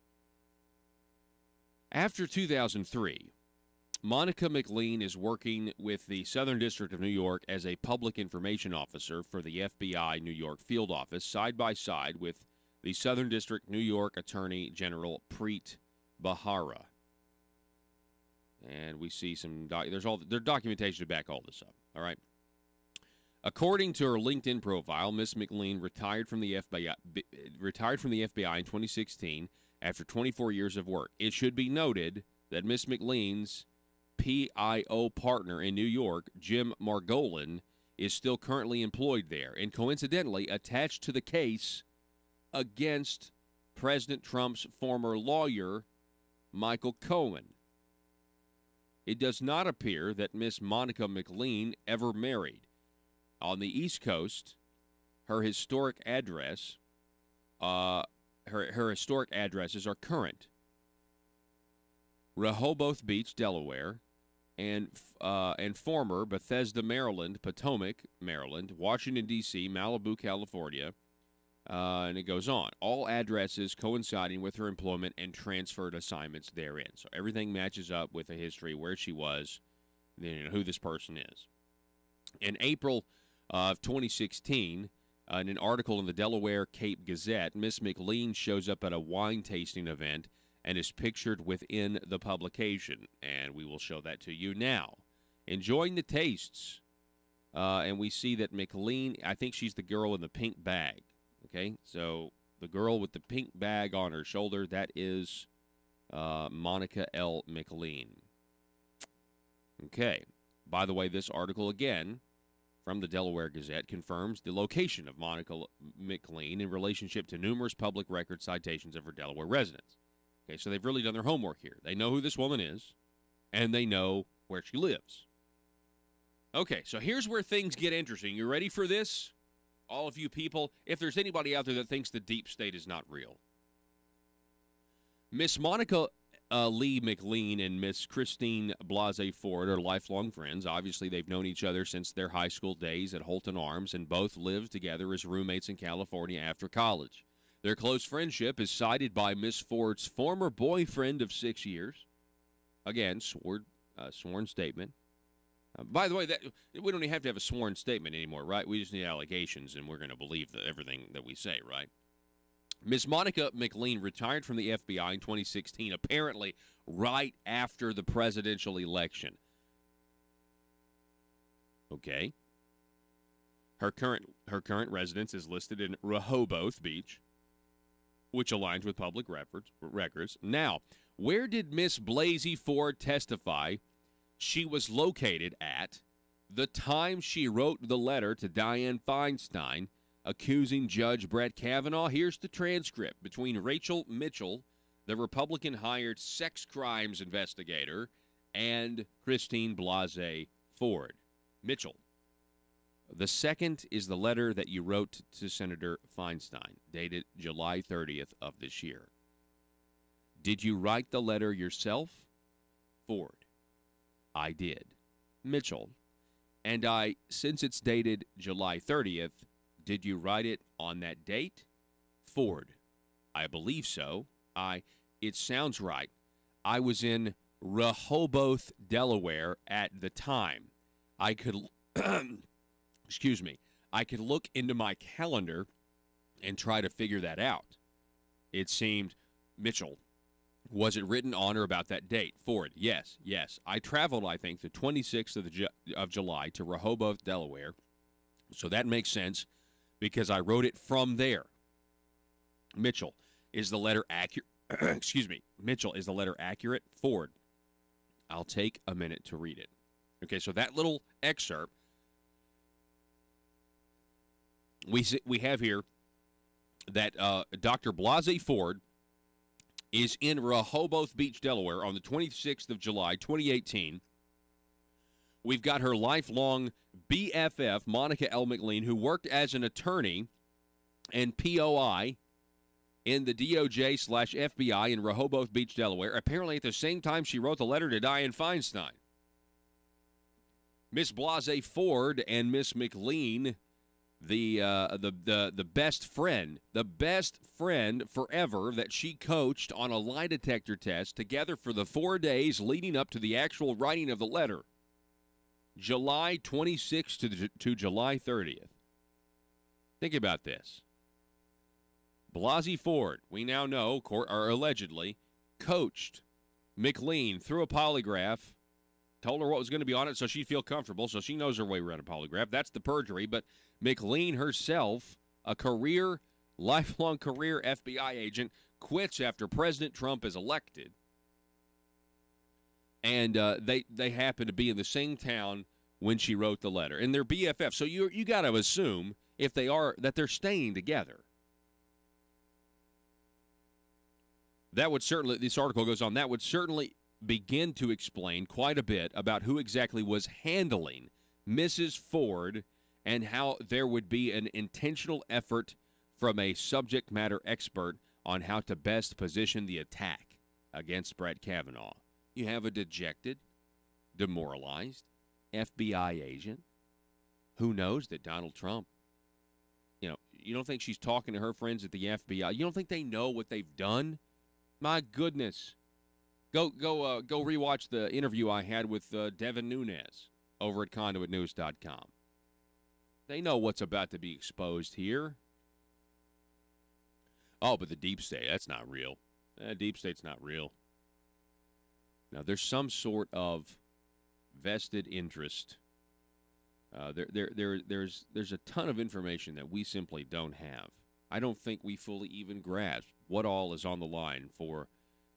After 2003, Monica McLean is working with the Southern District of New York as a public information officer for the FBI New York Field Office, side by side with the Southern District New York Attorney General Preet Bharara. And we see some there's documentation to back all this up. All right. According to her LinkedIn profile, Miss McLean retired from the FBI in 2016 after 24 years of work. It should be noted that Miss McLean's PIO partner in New York, Jim Margolin, is still currently employed there and coincidentally attached to the case against President Trump's former lawyer, Michael Cohen. It does not appear that Miss Monica McLean ever married. On the East Coast, her historic addresses are current. Rehoboth Beach, Delaware, and former Bethesda, Maryland, Potomac, Maryland, Washington, D.C., Malibu, California, and it goes on. All addresses coinciding with her employment and transferred assignments therein. So everything matches up with the history, where she was, who this person is. In April of 2016, in an article in the Delaware Cape Gazette, Miss McLean shows up at a wine tasting event and is pictured within the publication. And we will show that to you now. Enjoying the tastes. And we see that McLean, I think she's the girl in the pink bag. Okay, so the girl with the pink bag on her shoulder, that is Monica L. McLean. Okay, by the way, this article again from the Delaware Gazette confirms the location of Monica McLean in relationship to numerous public record citations of her Delaware residence. Okay, so they've really done their homework here. They know who this woman is, and they know where she lives. Okay, so here's where things get interesting. You ready for this? All of you people, if there's anybody out there that thinks the deep state is not real. Miss Monica Lee McLean and Miss Christine Blasey Ford are lifelong friends. Obviously, they've known each other since their high school days at Holton Arms, and both lived together as roommates in California after college. Their close friendship is cited by Miss Ford's former boyfriend of 6 years. Again, sworn statement. By the way, that we don't even have to have a sworn statement anymore, right? We just need allegations, and we're going to believe everything that we say, right? Miss Monica McLean retired from the FBI in 2016, apparently right after the presidential election. Okay. Her current residence is listed in Rehoboth Beach, which aligns with public records. Now, where did Miss Blasey Ford testify she was located at the time she wrote the letter to Dianne Feinstein accusing Judge Brett Kavanaugh? Here's the transcript between Rachel Mitchell, the Republican-hired sex crimes investigator, and Christine Blasey Ford. Mitchell, the second is the letter that you wrote to Senator Feinstein, dated July 30th of this year. Did you write the letter yourself? Ford, I did. Mitchell, and since it's dated July 30th, did you write it on that date? Ford, I believe so. It sounds right. I was in Rehoboth, Delaware at the time. I could, excuse me, I could look into my calendar and try to figure that out. It seemed, Mitchell, was it written on or about that date? Ford, yes. I traveled, I think, the 26th of July to Rehoboth, Delaware, so that makes sense, because I wrote it from there. Mitchell, is the letter accurate? Excuse me. Mitchell, is the letter accurate? Ford, I'll take a minute to read it. Okay, so that little excerpt, we have here that Dr. Blasey Ford is in Rehoboth Beach, Delaware on the 26th of July, 2018. We've got her lifelong BFF, Monica L. McLean, who worked as an attorney and POI in the DOJ/FBI in Rehoboth Beach, Delaware, apparently at the same time she wrote the letter to Dianne Feinstein. Miss Blasey Ford and Miss McLean, the best friend forever that she coached on a lie detector test together for the 4 days leading up to the actual writing of the letter. July 26th to July 30th. Think about this. Blasey Ford, we now know, or allegedly, coached McLean through a polygraph, told her what was going to be on it so she'd feel comfortable, so she knows her way around a polygraph. That's the perjury. But McLean herself, a lifelong career FBI agent, quits after President Trump is elected. And they happen to be in the same town when she wrote the letter. And they're BFF. So you got to assume, if they are, that they're staying together. That would certainly, this article goes on, that would certainly begin to explain quite a bit about who exactly was handling Mrs. Ford and how there would be an intentional effort from a subject matter expert on how to best position the attack against Brett Kavanaugh. You have a dejected, demoralized FBI agent who knows that Donald Trump, you don't think she's talking to her friends at the FBI? You don't think they know what they've done? My goodness. Go rewatch the interview I had with Devin Nunes over at ConduitNews.com. They know what's about to be exposed here. Oh, but the deep state, that's not real. Deep state's not real. Now, there's some sort of vested interest. There's a ton of information that we simply don't have. I don't think we fully even grasp what all is on the line for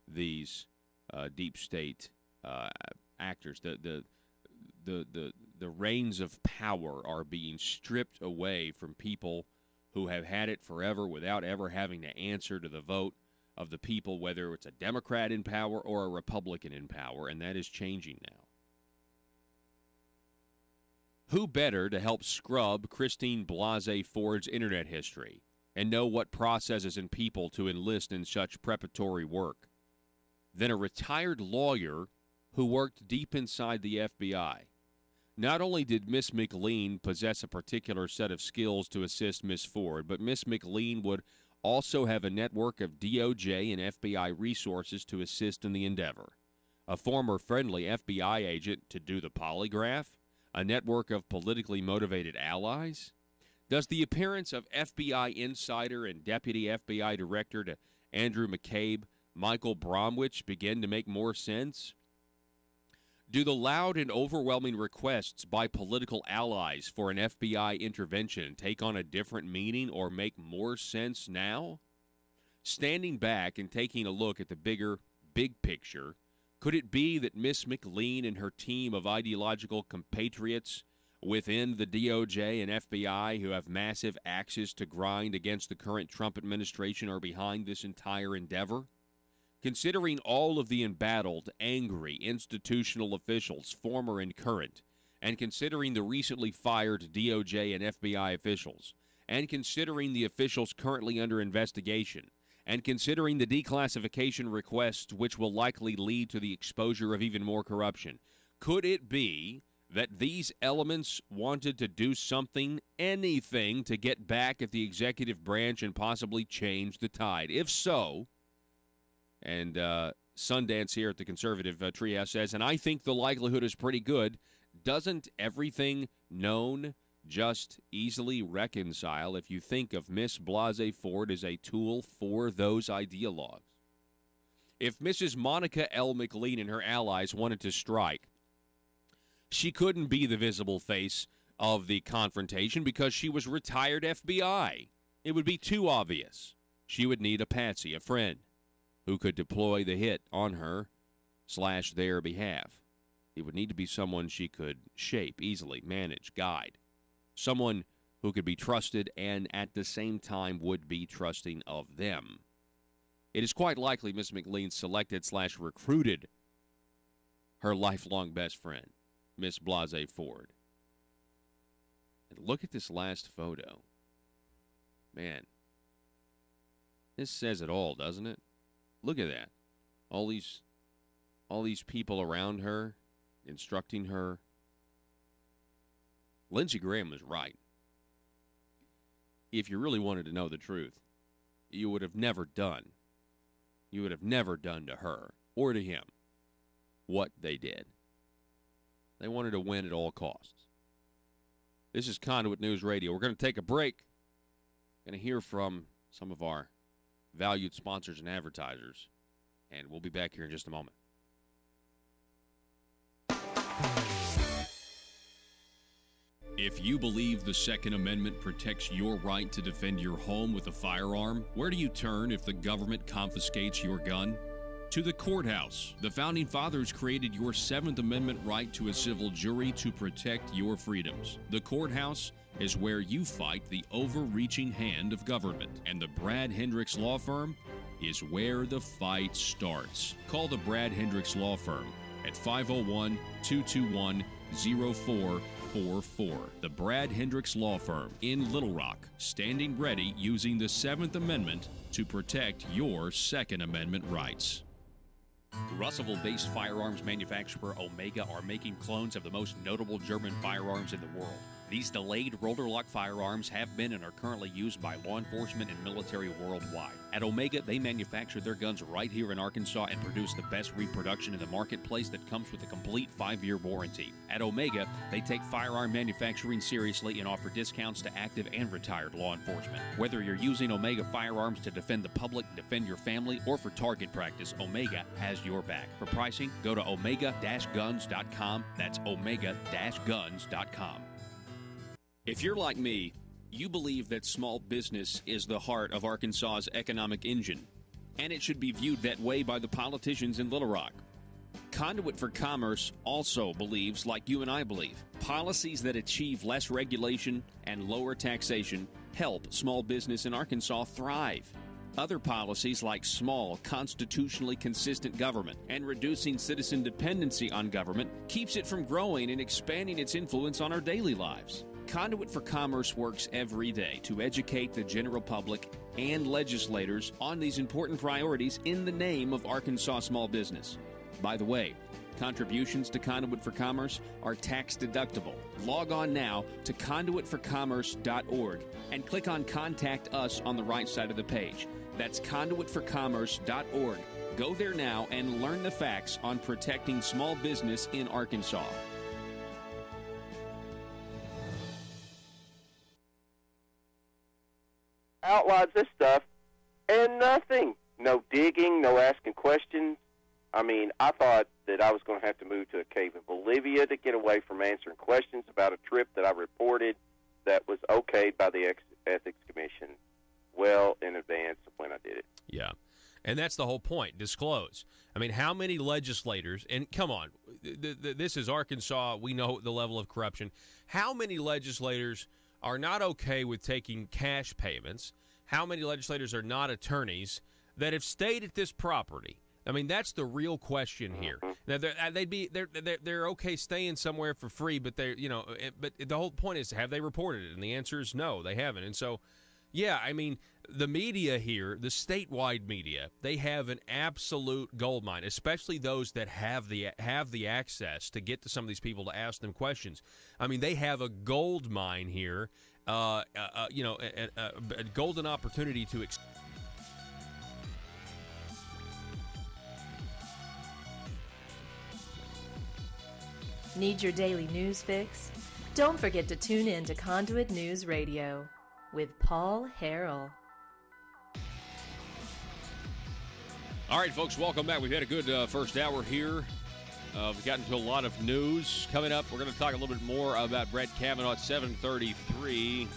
these deep state actors. The reins of power are being stripped away from people who have had it forever without ever having to answer to the vote of the people, whether it's a Democrat in power or a Republican in power, and that is changing now. Who better to help scrub Christine Blasey Ford's internet history and know what processes and people to enlist in such preparatory work than a retired lawyer who worked deep inside the FBI? Not only did Miss McLean possess a particular set of skills to assist Miss Ford, but Miss McLean would also have a network of DOJ and FBI resources to assist in the endeavor. A former friendly FBI agent to do the polygraph? A network of politically motivated allies? Does the appearance of FBI insider and deputy FBI director to Andrew McCabe, Michael Bromwich, begin to make more sense? Do the loud and overwhelming requests by political allies for an FBI intervention take on a different meaning or make more sense now? Standing back and taking a look at the big picture, could it be that Miss McLean and her team of ideological compatriots within the DOJ and FBI who have massive axes to grind against the current Trump administration are behind this entire endeavor? Considering all of the embattled, angry institutional officials, former and current, and considering the recently fired DOJ and FBI officials, and considering the officials currently under investigation, and considering the declassification request which will likely lead to the exposure of even more corruption, could it be that these elements wanted to do something, anything, to get back at the executive branch and possibly change the tide? If so, and Sundance here at the Conservative Treehouse says, and I think the likelihood is pretty good, doesn't everything known just easily reconcile if you think of Miss Blasey Ford as a tool for those ideologues? If Mrs. Monica L. McLean and her allies wanted to strike, she couldn't be the visible face of the confrontation because she was retired FBI. It would be too obvious. She would need a patsy, a friend, who could deploy the hit on her / their behalf. It would need to be someone she could shape, easily manage, guide. Someone who could be trusted and at the same time would be trusting of them. It is quite likely Miss McLean selected / recruited her lifelong best friend, Miss Blasey Ford. And look at this last photo. Man, this says it all, doesn't it? Look at that. All these people around her, instructing her. Lindsey Graham was right. If you really wanted to know the truth, you would have never done to her or to him what they did. They wanted to win at all costs. This is Conduit News Radio. We're going to take a break. Going to hear from some of our valued sponsors and advertisers, and we'll be back here in just a moment. If you believe the Second Amendment protects your right to defend your home with a firearm, where do you turn if the government confiscates your gun? To the courthouse. The Founding Fathers created your Seventh Amendment right to a civil jury to protect your freedoms. The courthouse is where you fight the overreaching hand of government, and the Brad Hendricks Law Firm is where the fight starts. Call the Brad Hendricks Law Firm at 501-221-0444. The Brad Hendricks Law Firm in Little Rock, standing ready using the Seventh Amendment to protect your Second Amendment rights. Russellville-based firearms manufacturer Omega are making clones of the most notable German firearms in the world. These delayed rotor-lock firearms have been and are currently used by law enforcement and military worldwide. At Omega, they manufacture their guns right here in Arkansas and produce the best reproduction in the marketplace that comes with a complete 5-year warranty. At Omega, they take firearm manufacturing seriously and offer discounts to active and retired law enforcement. Whether you're using Omega firearms to defend the public, defend your family, or for target practice, Omega has your back. For pricing, go to omega-guns.com. That's omega-guns.com. If you're like me, you believe that small business is the heart of Arkansas's economic engine, and it should be viewed that way by the politicians in Little Rock. Conduit for Commerce also believes, like you and I believe, policies that achieve less regulation and lower taxation help small business in Arkansas thrive. Other policies like small, constitutionally consistent government and reducing citizen dependency on government keeps it from growing and expanding its influence on our daily lives. Conduit for Commerce works every day to educate the general public and legislators on these important priorities in the name of Arkansas small business. By the way, contributions to Conduit for Commerce are tax deductible. Log on now to conduitforcommerce.org and click on Contact Us on the right side of the page. That's conduitforcommerce.org. Go there now and learn the facts on protecting small business in Arkansas. Outlines this stuff, and nothing. No digging, no asking questions. I mean, I thought that I was going to have to move to a cave in Bolivia to get away from answering questions about a trip that I reported that was okayed by the Ethics Commission well in advance of when I did it. Yeah. And that's the whole point. Disclose. I mean, how many legislators, and come on, this is Arkansas. We know the level of corruption. How many legislators are not okay with taking cash payments? How many legislators are not attorneys that have stayed at this property? I mean, that's the real question here. Now, they're okay staying somewhere for free, but but the whole point is, have they reported it? And the answer is no, they haven't. And so, yeah, I mean, the media here, the statewide media, they have an absolute goldmine, especially those that have the access to get to some of these people to ask them questions. I mean, they have a gold mine here, a golden opportunity to. Need your daily news fix? Don't forget to tune in to Conduit News Radio with Paul Harrell. All right, folks, welcome back. We've had a good first hour here. We've gotten to a lot of news. Coming up, we're going to talk a little bit more about Brett Kavanaugh at 7:33.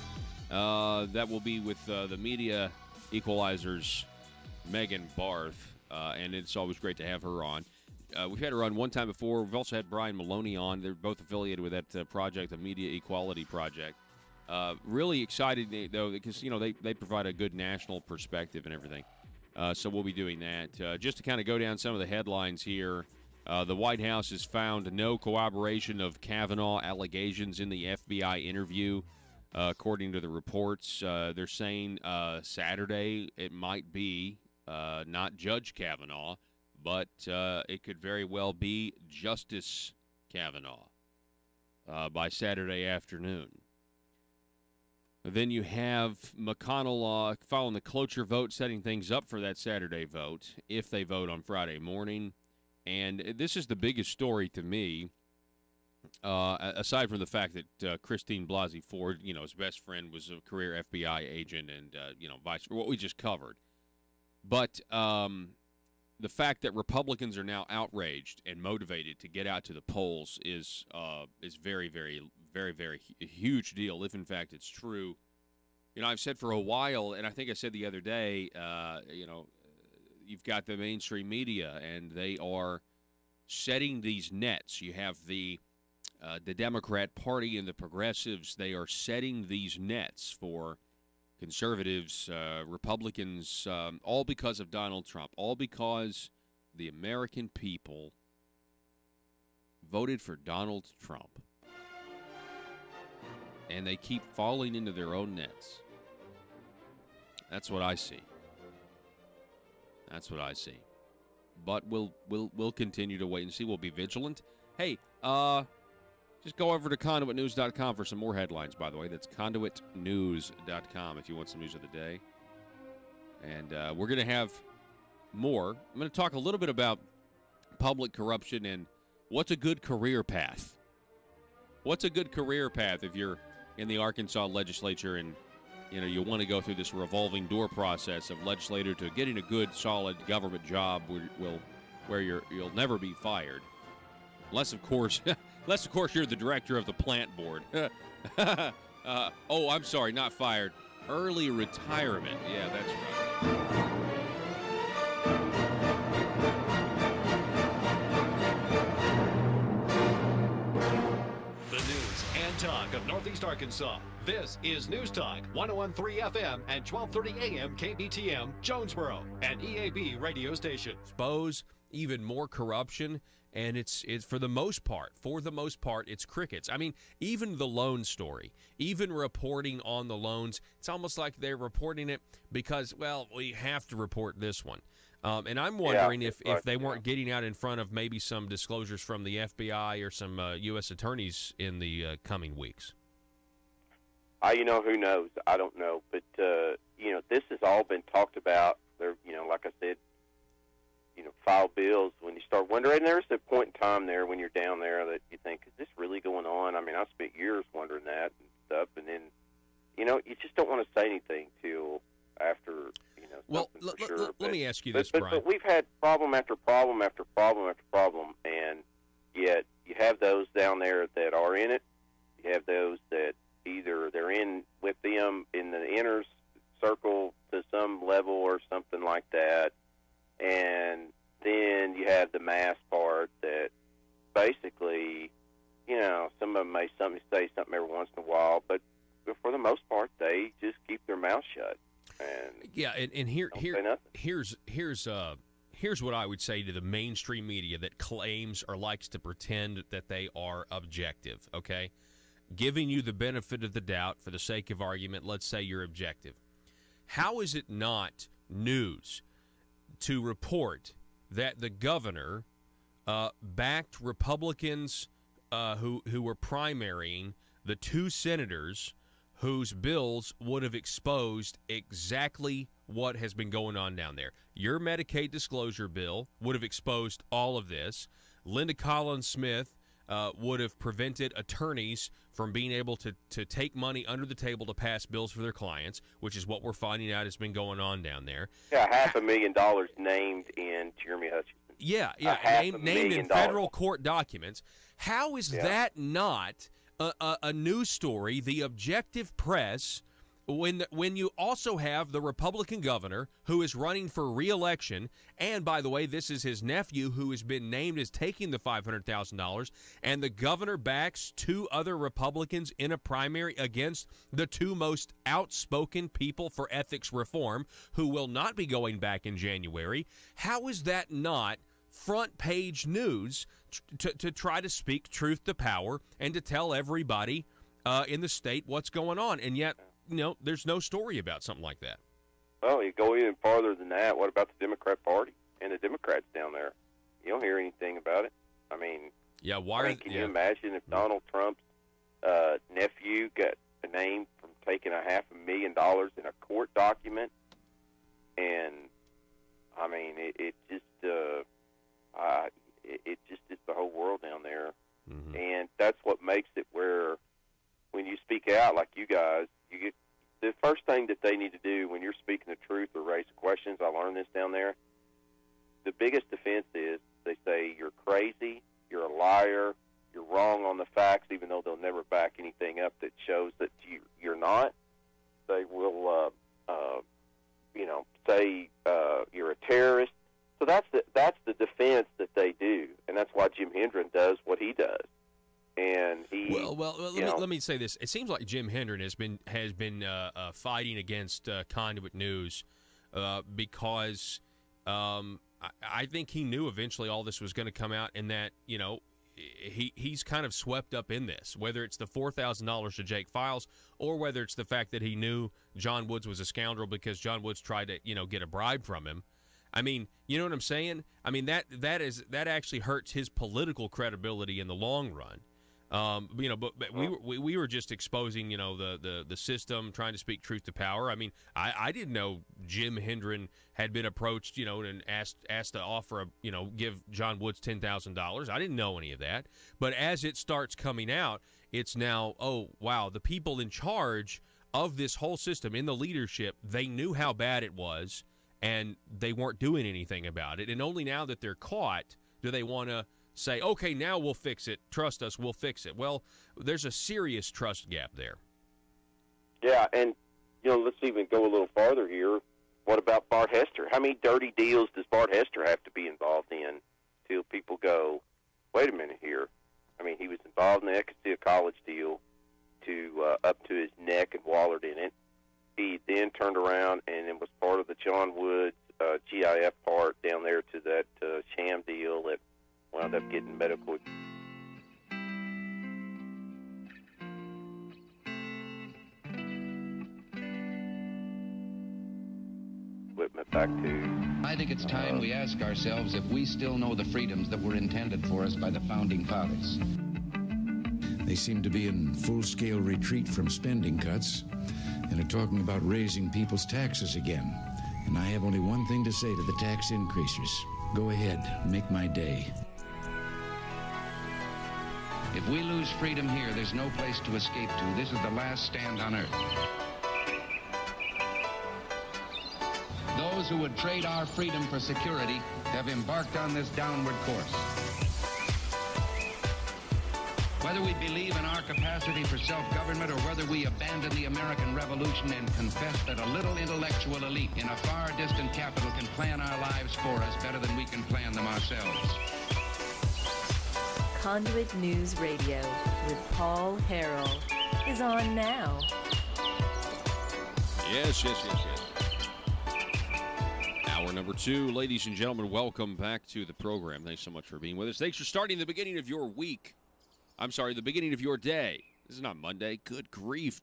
That will be with the media equalizers, Megan Barth, and it's always great to have her on. We've had her on one time before. We've also had Brian Maloney on. They're both affiliated with that project, the Media Equality Project. Really excited, though, because, they provide a good national perspective and everything. So we'll be doing that. Just to kind of go down some of the headlines here, the White House has found no corroboration of Kavanaugh allegations in the FBI interview, according to the reports. They're saying Saturday it might be not Judge Kavanaugh, but it could very well be Justice Kavanaugh by Saturday afternoon. Then you have McConnell following the cloture vote, setting things up for that Saturday vote, if they vote on Friday morning. And this is the biggest story to me, aside from the fact that Christine Blasey Ford, his best friend was a career FBI agent and, what we just covered. But the fact that Republicans are now outraged and motivated to get out to the polls is very, very, very, very huge deal, if in fact it's true. I've said for a while, and I think I said the other day, you've got the mainstream media, and they are setting these nets. You have the Democrat Party and the progressives. They are setting these nets for conservatives, Republicans, all because of Donald Trump, all because the American people voted for Donald Trump. And they keep falling into their own nets. That's what I see. That's what I see. But we'll continue to wait and see. We'll be vigilant. Hey, just go over to conduitnews.com for some more headlines, by the way. That's conduitnews.com if you want some news of the day. And we're going to have more. I'm going to talk a little bit about public corruption and what's a good career path. What's a good career path if you're in the Arkansas legislature and you want to go through this revolving door process of legislator to getting a good, solid government job where you'll never be fired, unless of course you're the director of the plant board. I'm sorry, not fired, early retirement. Yeah, that's right. The news and talk of Northeast Northeast Arkansas. This is News Talk 101.3 FM and 12:30 AM KBTM, Jonesboro, an EAB radio station. Expose even more corruption, and it's for the most part, it's crickets. I mean, even the loan story, even reporting on the loans, it's almost like they're reporting it because, well, we have to report this one. And I'm wondering if they weren't getting out in front of maybe some disclosures from the FBI or some U.S. attorneys in the coming weeks. Who knows? I don't know. But, this has all been talked about. There, like I said, file bills when you start wondering. There's a point in time there when you're down there that you think, is this really going on? I mean, I spent years wondering that and stuff. And then, you just don't want to say anything till after, well, let me ask you this, Brian. But we've had problem after problem after problem after problem, and yet you have those down there that are in it. You have those that either they're in with them in the inner circle to some level or something like that, and then you have the mass part that basically, some of them may say something every once in a while, but for the most part, they just keep their mouth shut. And here's what I would say to the mainstream media that claims or likes to pretend that they are objective, okay? Giving you the benefit of the doubt for the sake of argument, let's say you're objective. How is it not news to report that the governor backed Republicans who were primarying the two senators whose bills would have exposed exactly what has been going on down there? Your Medicaid disclosure bill would have exposed all of this. Linda Collins-Smith would have prevented attorneys from being able to take money under the table to pass bills for their clients, which is what we're finding out has been going on down there. Yeah, $500,000 named in Jeremy Hutchinson. Yeah, named in federal court documents. How is that not a news story, the objective press, when you also have the Republican governor who is running for re-election, and by the way, this is his nephew who has been named as taking the $500,000, and the governor backs two other Republicans in a primary against the two most outspoken people for ethics reform who will not be going back in January? How is that not front page news to try to speak truth to power and to tell everybody in the state what's going on? And yet, there's no story about something like that. Well, you go even farther than that. What about the Democrat Party and the Democrats down there? You don't hear anything about it. I mean, can you imagine if Donald Trump's nephew got a name from taking $500,000 in a court document? And I mean, it just is the whole world down there. Mm-hmm. And that's what makes it where when you speak out like you guys, you get the first thing that they need to do when you're speaking the truth or raise questions. I learned this down there. The biggest defense is they say you're crazy, you're a liar, you're wrong on the facts, even though they'll never back anything up that shows that you're not. They will, say you're a terrorist. So that's the defense that they do, and that's why Jim Hendren does what he does. And he let me say this: it seems like Jim Hendren has been fighting against Conduit News because I think he knew eventually all this was going to come out, and that he's kind of swept up in this, whether it's the $4,000 to Jake Files or whether it's the fact that he knew John Woods was a scoundrel because John Woods tried to get a bribe from him. I mean, you know what I'm saying? I mean, that actually hurts his political credibility in the long run. But we were just exposing, the system, trying to speak truth to power. I mean, I didn't know Jim Hendren had been approached, and asked to offer give John Woods $10,000. I didn't know any of that. But as it starts coming out, it's now, oh wow, the people in charge of this whole system, in the leadership, they knew how bad it was, and they weren't doing anything about it. And only now that they're caught do they want to say, okay, now we'll fix it. Trust us, we'll fix it. Well, there's a serious trust gap there. Yeah, and, let's even go a little farther here. What about Bart Hester? How many dirty deals does Bart Hester have to be involved in till people go, wait a minute here? I mean, he was involved in the Eccleston College deal to up to his neck and wallered in it. He then turned around and it was part of the John Woods GIF part down there to that sham deal that wound up getting medical equipment back to. I think it's time we ask ourselves if we still know the freedoms that were intended for us by the Founding Fathers. They seem to be in full-scale retreat from spending cuts and are talking about raising people's taxes again. And I have only one thing to say to the tax increasers. Go ahead, make my day. If we lose freedom here, there's no place to escape to. This is the last stand on earth. Those who would trade our freedom for security have embarked on this downward course. Whether we believe in our capacity for self-government or whether we abandon the American Revolution and confess that a little intellectual elite in a far distant capital can plan our lives for us better than we can plan them ourselves. Conduit News Radio with Paul Harrell is on now. Yes. Hour number 2. Ladies and gentlemen, welcome back to the program. Thanks so much for being with us. Thanks for starting the beginning of your week. I'm sorry, the beginning of your day. This is not Monday. Good grief,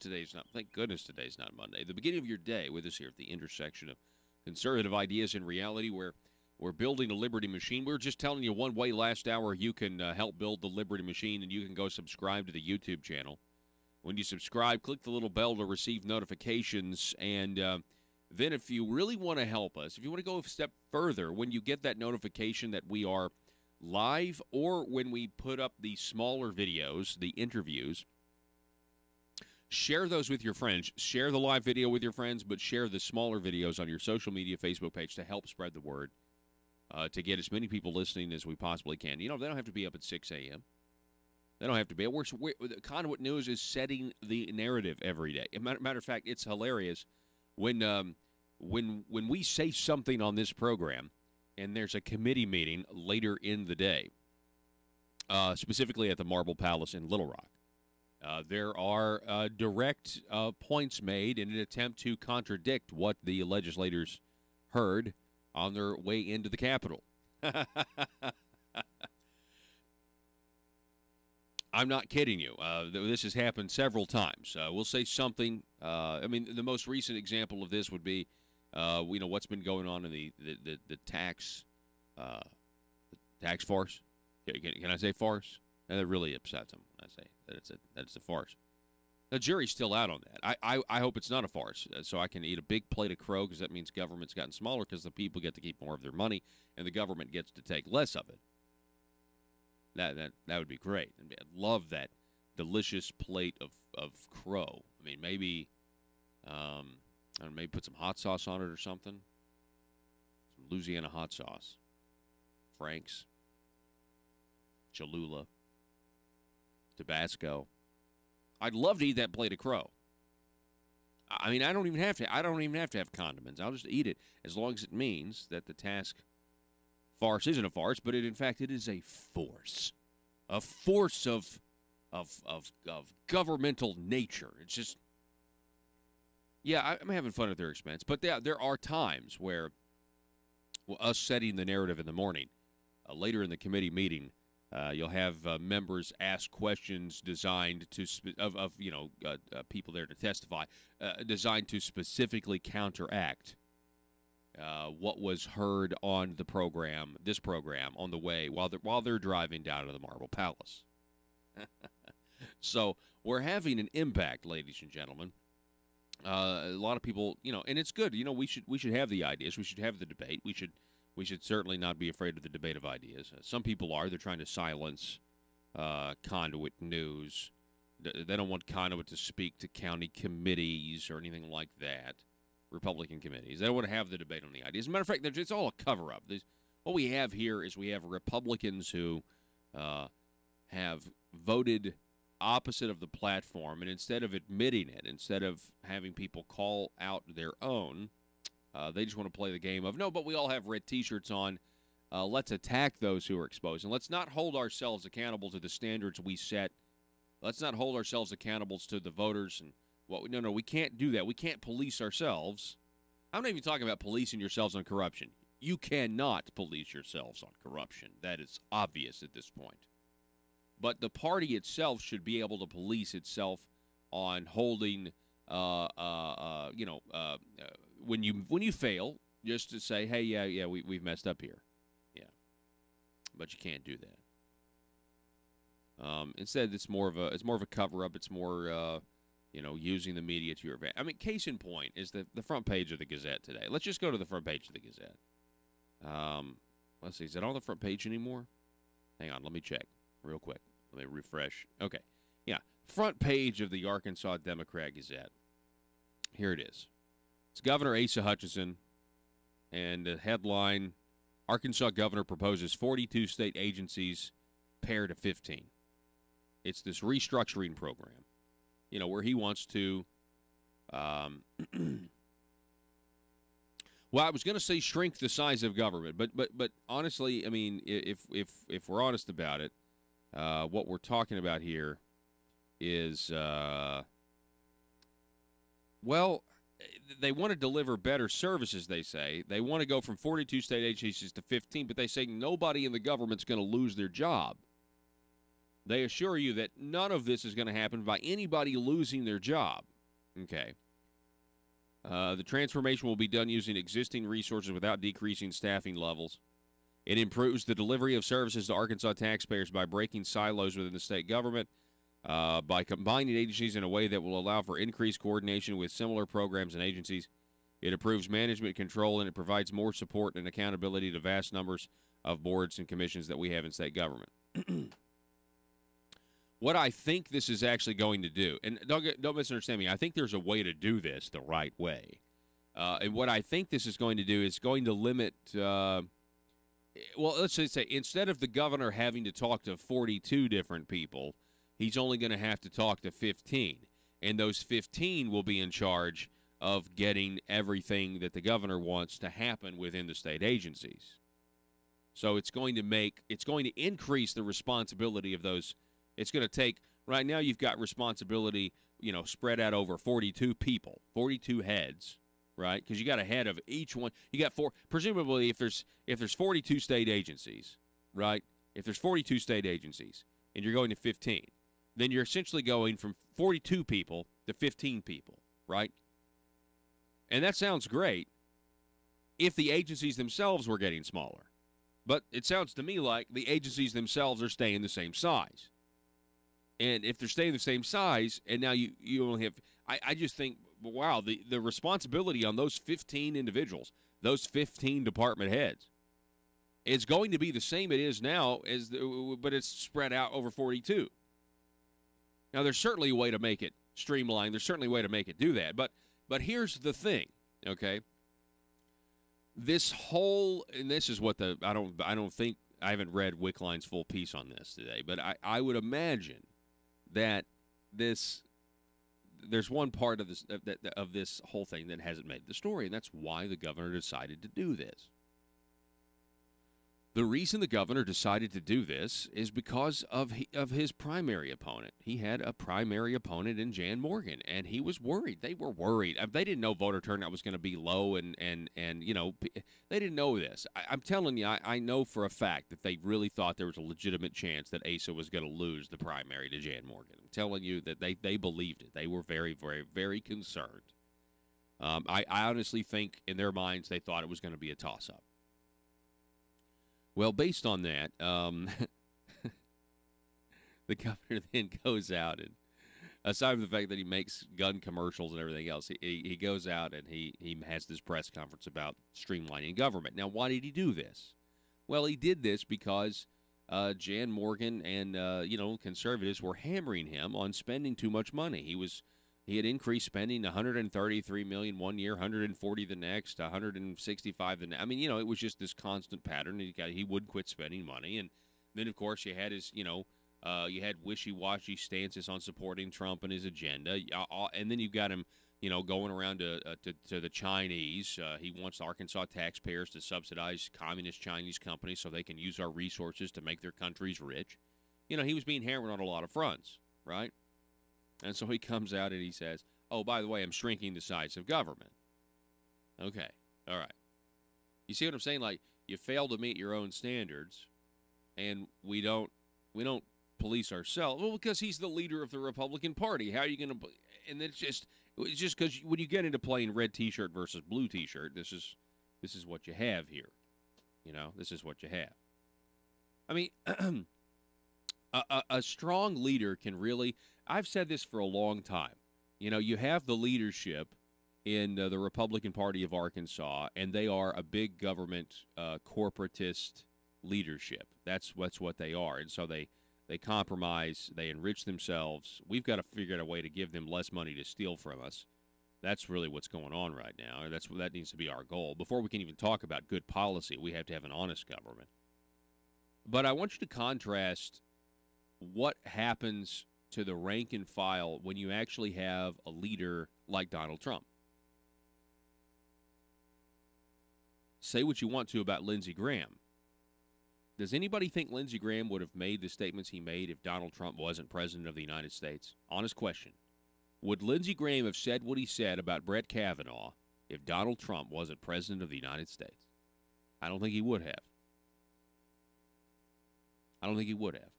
thank goodness today's not Monday. The beginning of your day with us here at the intersection of conservative ideas and reality, where we're building a Liberty Machine. We were just telling you one way last hour you can help build the Liberty Machine, and you can go subscribe to the YouTube channel. When you subscribe, click the little bell to receive notifications, and then if you really want to help us, if you want to go a step further, when you get that notification that we are live or when we put up the smaller videos, the interviews, share those with your friends. Share the live video with your friends, but share the smaller videos on your social media Facebook page to help spread the word, to get as many people listening as we possibly can. You know, they don't have to be up at 6 a.m. They don't have to be. Conduit News is setting the narrative every day. Matter of fact, it's hilarious when we say something on this program and there's a committee meeting later in the day, specifically at the Marble Palace in Little Rock. There are direct points made in an attempt to contradict what the legislators heard on their way into the Capitol. I'm not kidding you. This has happened several times. We'll say something. The most recent example of this would be, what's been going on in the tax farce. Can I say farce? That really upsets them when I say that it's a farce. The jury's still out on that. I hope it's not a farce, so I can eat a big plate of crow, because that means government's gotten smaller because the people get to keep more of their money and the government gets to take less of it. That would be great. I'd love that delicious plate of crow. I mean, maybe maybe put some hot sauce on it or something. Some Louisiana hot sauce. Frank's, Cholula, Tabasco. I'd love to eat that plate of crow. I mean, I don't even have to have condiments. I'll just eat it as long as it means that the task farce isn't a farce, but in fact it is a force of governmental nature. It's just, yeah, I'm having fun at their expense, but there are times where us setting the narrative in the morning, later in the committee meeting, you'll have members ask questions designed to people there to testify, designed to specifically counteract what was heard on this program on the way while they're driving down to the Marble Palace. So we're having an impact, ladies and gentlemen. A lot of people, and it's good. We should have the ideas. We should have the debate. We should certainly not be afraid of the debate of ideas. Some people are. They're trying to silence Conduit News. They don't want Conduit to speak to county committees or anything like that, Republican committees. They don't want to have the debate on the ideas. As a matter of fact, it's all a cover-up. What we have here is we have Republicans who have voted opposite of the platform, and instead of admitting it, instead of having people call out their own, they just want to play the game of, no, but we all have red T-shirts on. Let's attack those who are exposed, and let's not hold ourselves accountable to the standards we set Let's not hold ourselves accountable to the voters and no, we can't do that. We can't police ourselves. I'm not even talking about policing yourselves on corruption. You cannot police yourselves on corruption. That is obvious at this point. But the party itself should be able to police itself on holding, when you fail, just to say, hey, we've messed up here. Yeah. But you can't do that. Instead, it's more of a cover-up. It's more, using the media to your advantage. I mean, case in point is the front page of the Gazette today. Let's just go to the front page of the Gazette. Let's see. Is it on the front page anymore? Hang on. Let me check real quick. Let me refresh. Okay. Yeah. Front page of the Arkansas Democrat Gazette. Here it is. It's Governor Asa Hutchinson, and the headline, Arkansas governor proposes 42 state agencies pair to 15. It's this restructuring program, where he wants to, well, I was going to say shrink the size of government, but honestly, I mean, if we're honest about it, what we're talking about here is, they want to deliver better services, they say. They want to go from 42 state agencies to 15, but they say nobody in the government's going to lose their job. They assure you that none of this is going to happen by anybody losing their job. Okay. The transformation will be done using existing resources without decreasing staffing levels. It improves the delivery of services to Arkansas taxpayers by breaking silos within the state government, by combining agencies in a way that will allow for increased coordination with similar programs and agencies. It improves management control, and it provides more support and accountability to vast numbers of boards and commissions that we have in state government. What I think this is actually going to do, and don't misunderstand me, I think there's a way to do this the right way. And what I think this is going to do is going to limit, let's just say, instead of the governor having to talk to 42 different people, he's only going to have to talk to 15. And those 15 will be in charge of getting everything that the governor wants to happen within the state agencies. So it's going to increase the responsibility of those. It's going to take, right now you've got responsibility, spread out over 42 people, 42 heads, right? Because you got a head of each one. You got four, presumably if there's 42 state agencies, right? If there's 42 state agencies and you're going to 15, then you're essentially going from 42 people to 15 people, right? And that sounds great if the agencies themselves were getting smaller. But it sounds to me like the agencies themselves are staying the same size. And if they're staying the same size, and now you only have – I just think, wow, the responsibility on those 15 individuals, those 15 department heads, is going to be the same it is now, but it's spread out over 42. Now, there's certainly a way to make it streamlined. There's certainly a way to make it do that. But here's the thing, okay? This whole – and this is what I don't think – I haven't read Wickline's full piece on this today, but I would imagine – that there's one part of this whole thing that hasn't made the story, and that's why the governor decided to do this. The reason the governor decided to do this is because of his primary opponent. He had a primary opponent in Jan Morgan, and he was worried. They were worried. They didn't know voter turnout was going to be low, and they didn't know this. I'm telling you, I know for a fact that they really thought there was a legitimate chance that Asa was going to lose the primary to Jan Morgan. I'm telling you that they believed it. They were very, very, very concerned. I honestly think in their minds they thought it was going to be a toss-up. Well, based on that, the governor then goes out and, aside from the fact that he makes gun commercials and everything else, he goes out and he has this press conference about streamlining government. Now, why did he do this? Well, he did this because Jan Morgan and conservatives were hammering him on spending too much money. He had increased spending $133 million one year, $140 the next, $165 the next. I mean, it was just this constant pattern. He wouldn't quit spending money, and then of course you had his, you had wishy-washy stances on supporting Trump and his agenda, and then you've got him, going around to the Chinese. He wants Arkansas taxpayers to subsidize communist Chinese companies so they can use our resources to make their countries rich. He was being hammered on a lot of fronts. right? And so he comes out and he says, oh, by the way, I'm shrinking the size of government. Okay, all right. You see what I'm saying? Like, you fail to meet your own standards, and we don't police ourselves. Well, because he's the leader of the Republican Party. How are you going to? And it's just because when you get into playing red T-shirt versus blue T-shirt, this is what you have here. You know, this is what you have. I mean, a strong leader can really. I've said this for a long time. You know, you have the leadership in the Republican Party of Arkansas, and they are a big government corporatist leadership. That's what they are, and so they compromise, they enrich themselves. We've got to figure out a way to give them less money to steal from us. That's really what's going on right now, and that needs to be our goal. Before we can even talk about good policy, we have to have an honest government. But I want you to contrast what happens to the rank and file when you actually have a leader like Donald Trump. Say what you want to about Lindsey Graham. Does anybody think Lindsey Graham would have made the statements he made if Donald Trump wasn't president of the United States? Honest question. Would Lindsey Graham have said what he said about Brett Kavanaugh if Donald Trump wasn't president of the United States? I don't think he would have. I don't think he would have.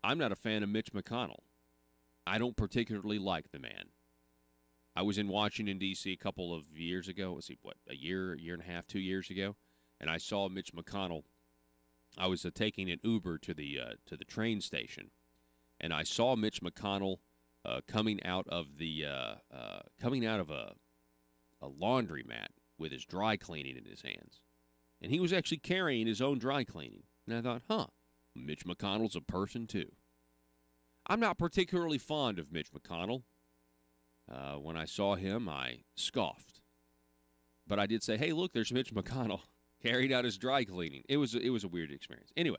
I'm not a fan of Mitch McConnell. I don't particularly like the man. I was in Washington, D.C. a couple of years ago. Was he, a year and a half, 2 years ago? And I saw Mitch McConnell. I was taking an Uber to the train station, and I saw Mitch McConnell coming out of a laundromat with his dry cleaning in his hands, and he was actually carrying his own dry cleaning. And I thought, Mitch McConnell's a person too. I'm not particularly fond of Mitch McConnell. When I saw him, I scoffed, but I did say, "Hey, look, there's Mitch McConnell." Carried out his dry cleaning. It was a weird experience. Anyway,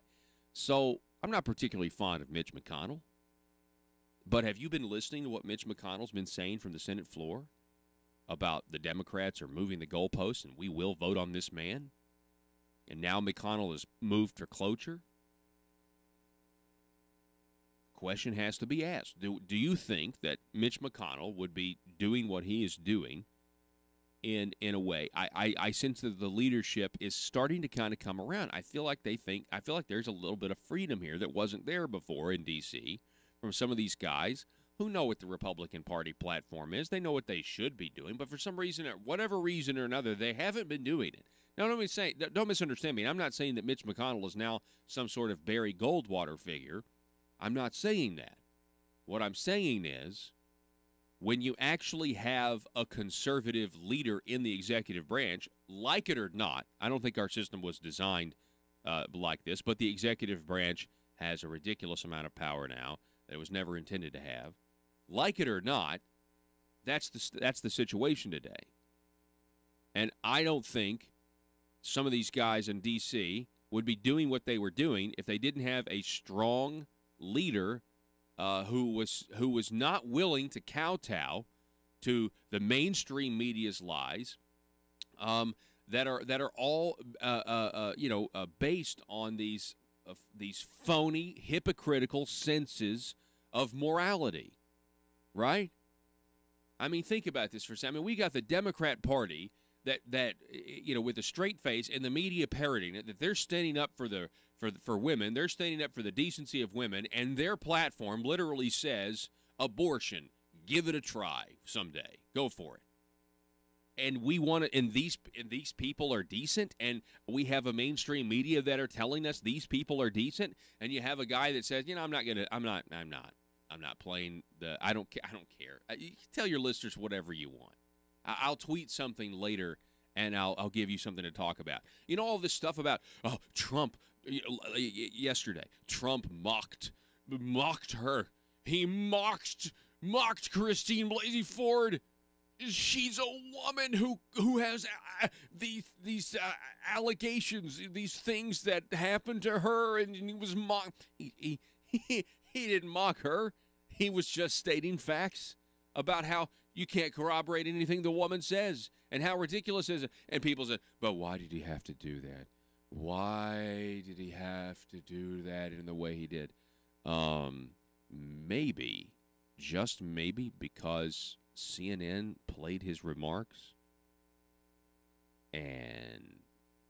so I'm not particularly fond of Mitch McConnell. But have you been listening to what Mitch McConnell's been saying from the Senate floor about the Democrats are moving the goalposts and we will vote on this man? And now McConnell has moved for cloture? Question has to be asked. Do you think that Mitch McConnell would be doing what he is doing in a way? I sense that the leadership is starting to kind of come around. I feel like there's a little bit of freedom here that wasn't there before in D.C. from some of these guys who know what the Republican Party platform is. They know what they should be doing, but for some reason, or whatever reason or another, they haven't been doing it. Now, don't misunderstand me. I'm not saying that Mitch McConnell is now some sort of Barry Goldwater figure. I'm not saying that. What I'm saying is, when you actually have a conservative leader in the executive branch, like it or not, I don't think our system was designed like this, but the executive branch has a ridiculous amount of power now that it was never intended to have. Like it or not, that's the situation today. And I don't think some of these guys in D.C. would be doing what they were doing if they didn't have a strong leader who was not willing to kowtow to the mainstream media's lies, that are all based on these phony, hypocritical senses of morality, right? I mean, think about this for a second. I mean, we got the Democrat Party that with a straight face and the media parroting it, that they're standing up for women, they're standing up for the decency of women, and their platform literally says abortion, give it a try someday, go for it. And we want to, and these people are decent, and we have a mainstream media that are telling us these people are decent, and you have a guy that says, I'm not playing I don't care. You tell your listeners whatever you want. I'll tweet something later, and I'll give you something to talk about. All this stuff about Trump. Yesterday, Trump mocked her. He mocked Christine Blasey Ford. She's a woman who has these allegations, these things that happened to her, and he was mocked. He didn't mock her. He was just stating facts about how you can't corroborate anything the woman says and how ridiculous is it. And people said, but why did he have to do that? Why did he have to do that in the way he did? Maybe, just maybe, because CNN played his remarks and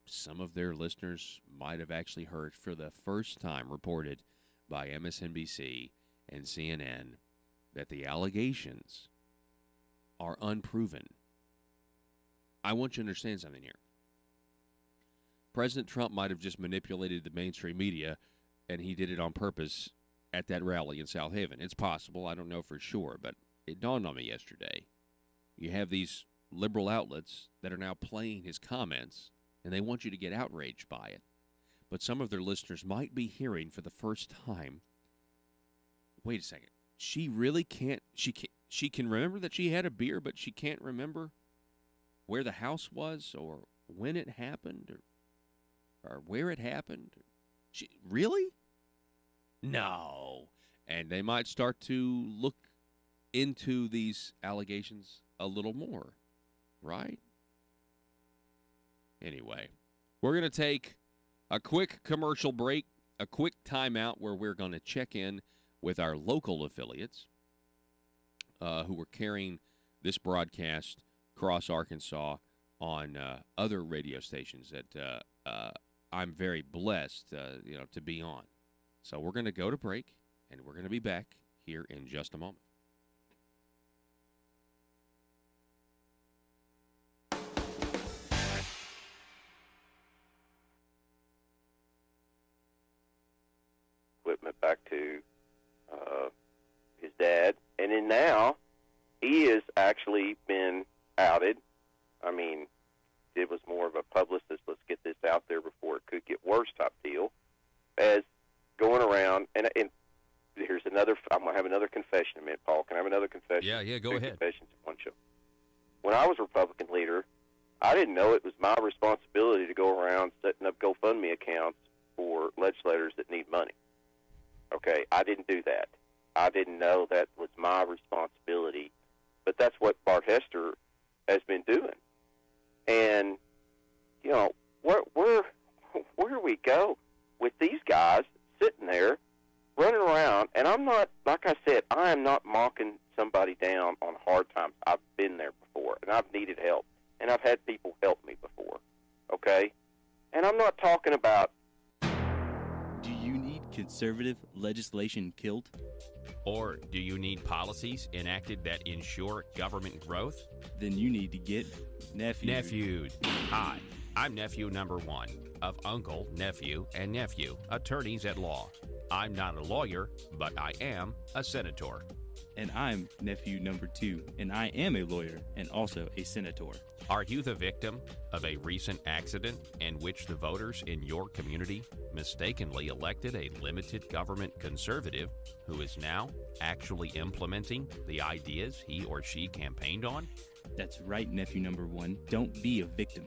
some of their listeners might have actually heard for the first time reported by MSNBC and CNN that the allegations are unproven. I want you to understand something here. President Trump might have just manipulated the mainstream media, and he did it on purpose at that rally in South Haven. It's possible. I don't know for sure, but it dawned on me yesterday. You have these liberal outlets that are now playing his comments, and they want you to get outraged by it. But some of their listeners might be hearing for the first time, wait a second, she really can't, she can remember that she had a beer, but she can't remember where the house was or when it happened or where it happened. She really? No. And they might start to look into these allegations a little more, right? Anyway, we're going to take a quick commercial break, a quick timeout where we're going to check in with our local affiliates who are carrying this broadcast across Arkansas on other radio stations that I'm very blessed to be on. So we're going to go to break, and we're going to be back here in just a moment. Equipment back to his dad, and then now he has actually been outed. I mean, it was more of a publicist, let's get this out there before it could get worse type deal, as going around, and here's another, I'm going to have another confession in a minute, Paul. Can I have another confession? Yeah, go ahead. Confessions in one show. When I was Republican leader, I didn't know it was my responsibility to go around setting up GoFundMe accounts for legislators that need money. Okay, I didn't do that. I didn't know that was my responsibility, but that's what Bart Hester has been doing. And, you know, where do we go with these guys sitting there running around? And I'm not, like I said, I am not mocking somebody down on hard times. I've been there before, and I've needed help, and I've had people help me before, okay? And I'm not talking about... Do you need conservative legislation killed? Or do you need policies enacted that ensure government growth? Then you need to get Nephewed. Hi, I'm nephew number 1 of uncle, nephew, and nephew, attorneys at law. I'm not a lawyer, but I am a senator. And I'm nephew number 2, and I am a lawyer and also a senator. Are you the victim of a recent accident in which the voters in your community mistakenly elected a limited government conservative who is now actually implementing the ideas he or she campaigned on? That's right, nephew number 1. Don't be a victim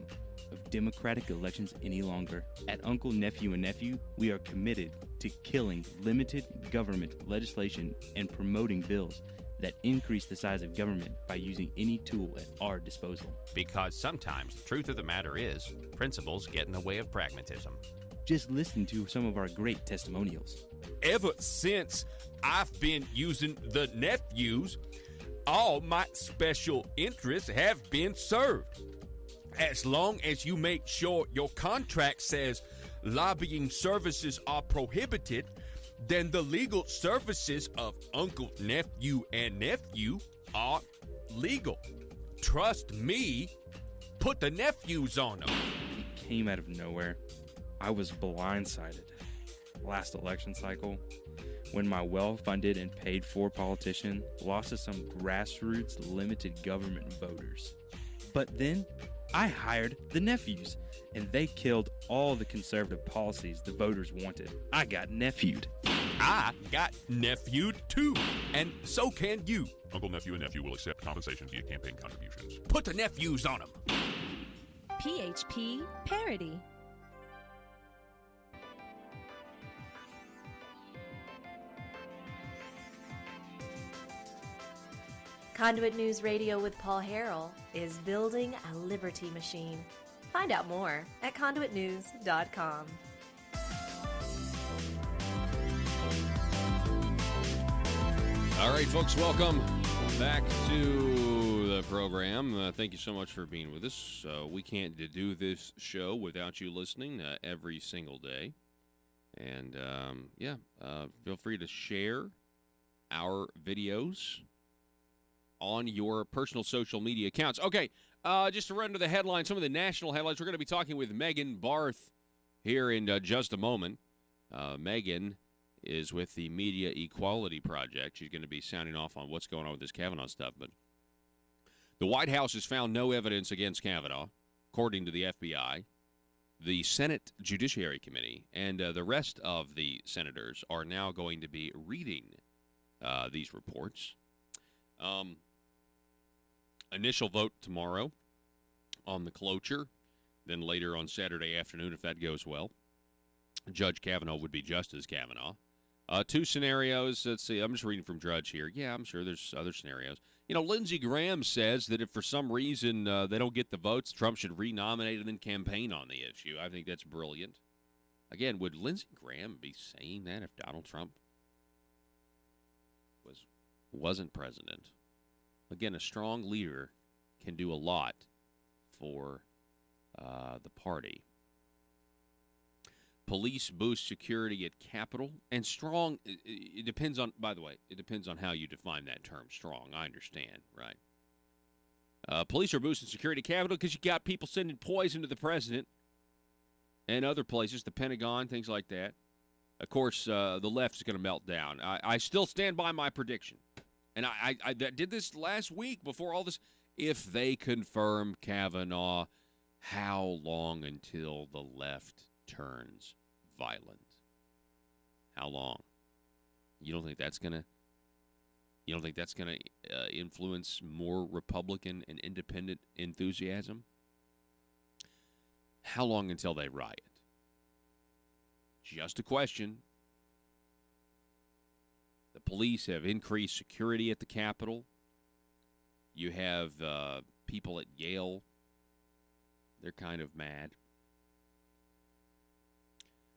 of democratic elections any longer. At Uncle, Nephew, and Nephew, we are committed to killing limited government legislation and promoting bills that increase the size of government by using any tool at our disposal. Because sometimes the truth of the matter is, principles get in the way of pragmatism. Just listen to some of our great testimonials. Ever since I've been using the nephews, all my special interests have been served. As long as you make sure your contract says lobbying services are prohibited, then the legal services of uncle, nephew, and nephew are legal. Trust me, put the nephews on them. It came out of nowhere. I was blindsided last election cycle when my well-funded and paid-for politician lost to some grassroots limited government voters. But then I hired the nephews, and they killed all the conservative policies the voters wanted. I got nephewed. I got nephewed too, and so can you. Uncle, nephew, and nephew will accept compensation via campaign contributions. Put the nephews on them. PHP Parody. Conduit News Radio with Paul Harrell is building a liberty machine. Find out more at conduitnews.com. All right, folks, welcome back to the program. Thank you so much for being with us. We can't do this show without you listening every single day. And, feel free to share our videos on your personal social media accounts. Okay, just to run to the headlines, some of the national headlines. We're going to be talking with Megan Barth here in just a moment. Megan is with the Media Equality Project. She's going to be sounding off on what's going on with this Kavanaugh stuff. But the White House has found no evidence against Kavanaugh, according to the FBI. The Senate Judiciary Committee and the rest of the senators are now going to be reading these reports. Initial vote tomorrow on the cloture, then later on Saturday afternoon, if that goes well. Judge Kavanaugh would be Justice Kavanaugh. Two scenarios. Let's see. I'm just reading from Drudge here. Yeah, I'm sure there's other scenarios. You know, Lindsey Graham says that if for some reason they don't get the votes, Trump should renominate and then campaign on the issue. I think that's brilliant. Again, would Lindsey Graham be saying that if Donald Trump wasn't president? Again, a strong leader can do a lot for the party. Police boost security at Capitol. And strong, it depends on, by the way, it depends on how you define that term, strong. I understand, right? Police are boosting security at Capitol because you got people sending poison to the president and other places, the Pentagon, things like that. Of course, the left is going to melt down. I still stand by my prediction. And I did this last week before all this. If they confirm Kavanaugh, how long until the left turns violent? How long? You don't think that's gonna influence more Republican and independent enthusiasm? How long until they riot? Just a question. The police have increased security at the Capitol. You have people at Yale. They're kind of mad.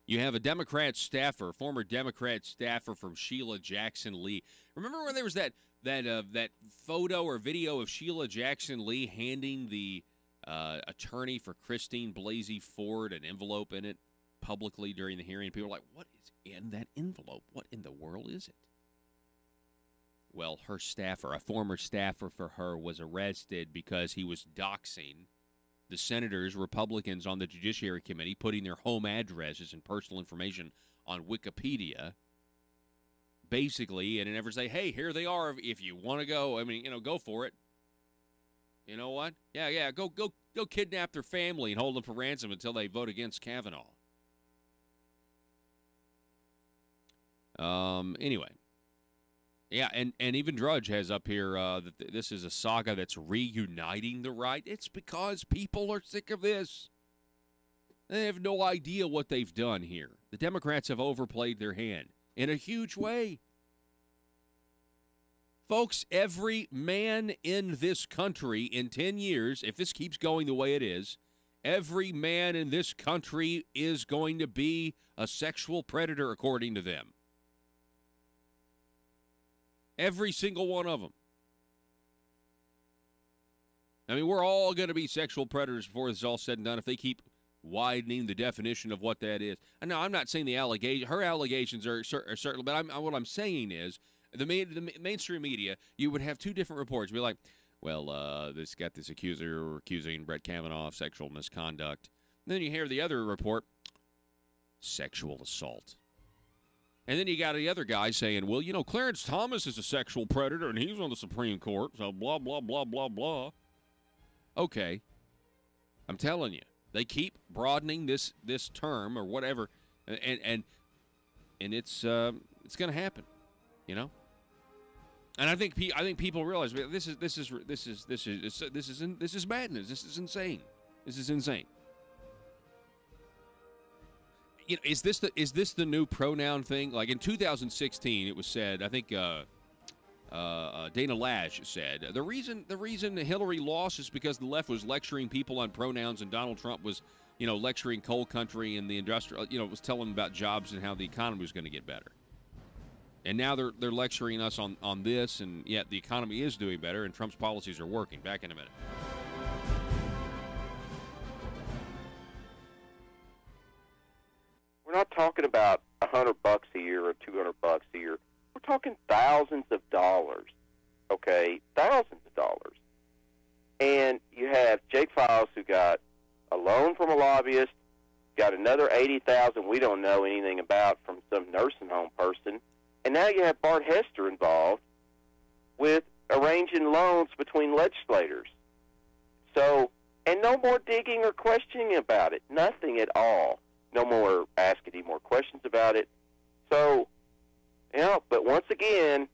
You have a Democrat staffer, former Democrat staffer from Sheila Jackson Lee. Remember when there was that photo or video of Sheila Jackson Lee handing the attorney for Christine Blasey Ford an envelope in it publicly during the hearing? People were like, what is in that envelope? What in the world is it? Well, her staffer, a former staffer for her, was arrested because he was doxing the senators, Republicans on the Judiciary Committee, putting their home addresses and personal information on Wikipedia, basically, and never say, hey, here they are if you want to go. I mean, go for it. You know what? Yeah, go kidnap their family and hold them for ransom until they vote against Kavanaugh. Anyway. Yeah, and even Drudge has up here that this is a saga that's reuniting the right. It's because people are sick of this. They have no idea what they've done here. The Democrats have overplayed their hand in a huge way. Folks, every man in this country in 10 years, if this keeps going the way it is, every man in this country is going to be a sexual predator, according to them. Every single one of them. I mean, we're all going to be sexual predators before this is all said and done if they keep widening the definition of what that is. And now, I'm not saying her allegations are certain, but what I'm saying is the mainstream media, you would have two different reports. Be like, well, this got this accuser accusing Brett Kavanaugh of sexual misconduct. And then you hear the other report, sexual assault. And then you got the other guy saying, well, Clarence Thomas is a sexual predator, and he's on the Supreme Court, so blah, blah, blah, blah, blah. Okay. I'm telling you, they keep broadening this term or whatever, and it's going to happen, And I think people realize this is madness. This is insane. This is insane. Is this the new pronoun thing? Like in 2016, it was said. I think Dana Lash said the reason Hillary lost is because the left was lecturing people on pronouns, and Donald Trump was, lecturing coal country and the industrial. Was telling them about jobs and how the economy was going to get better. And now they're lecturing us on this, and yet the economy is doing better, and Trump's policies are working. Back in a minute. We're not talking about $100 a year or $200 a year. We're talking thousands of dollars. Okay, thousands of dollars. And you have Jake Files, who got a loan from a lobbyist, got another $80,000 we don't know anything about from some nursing home person, and now you have Bart Hester involved with arranging loans between legislators. So, and no more digging or questioning about it. Nothing at all. No more asking any more questions about it. So, but once again,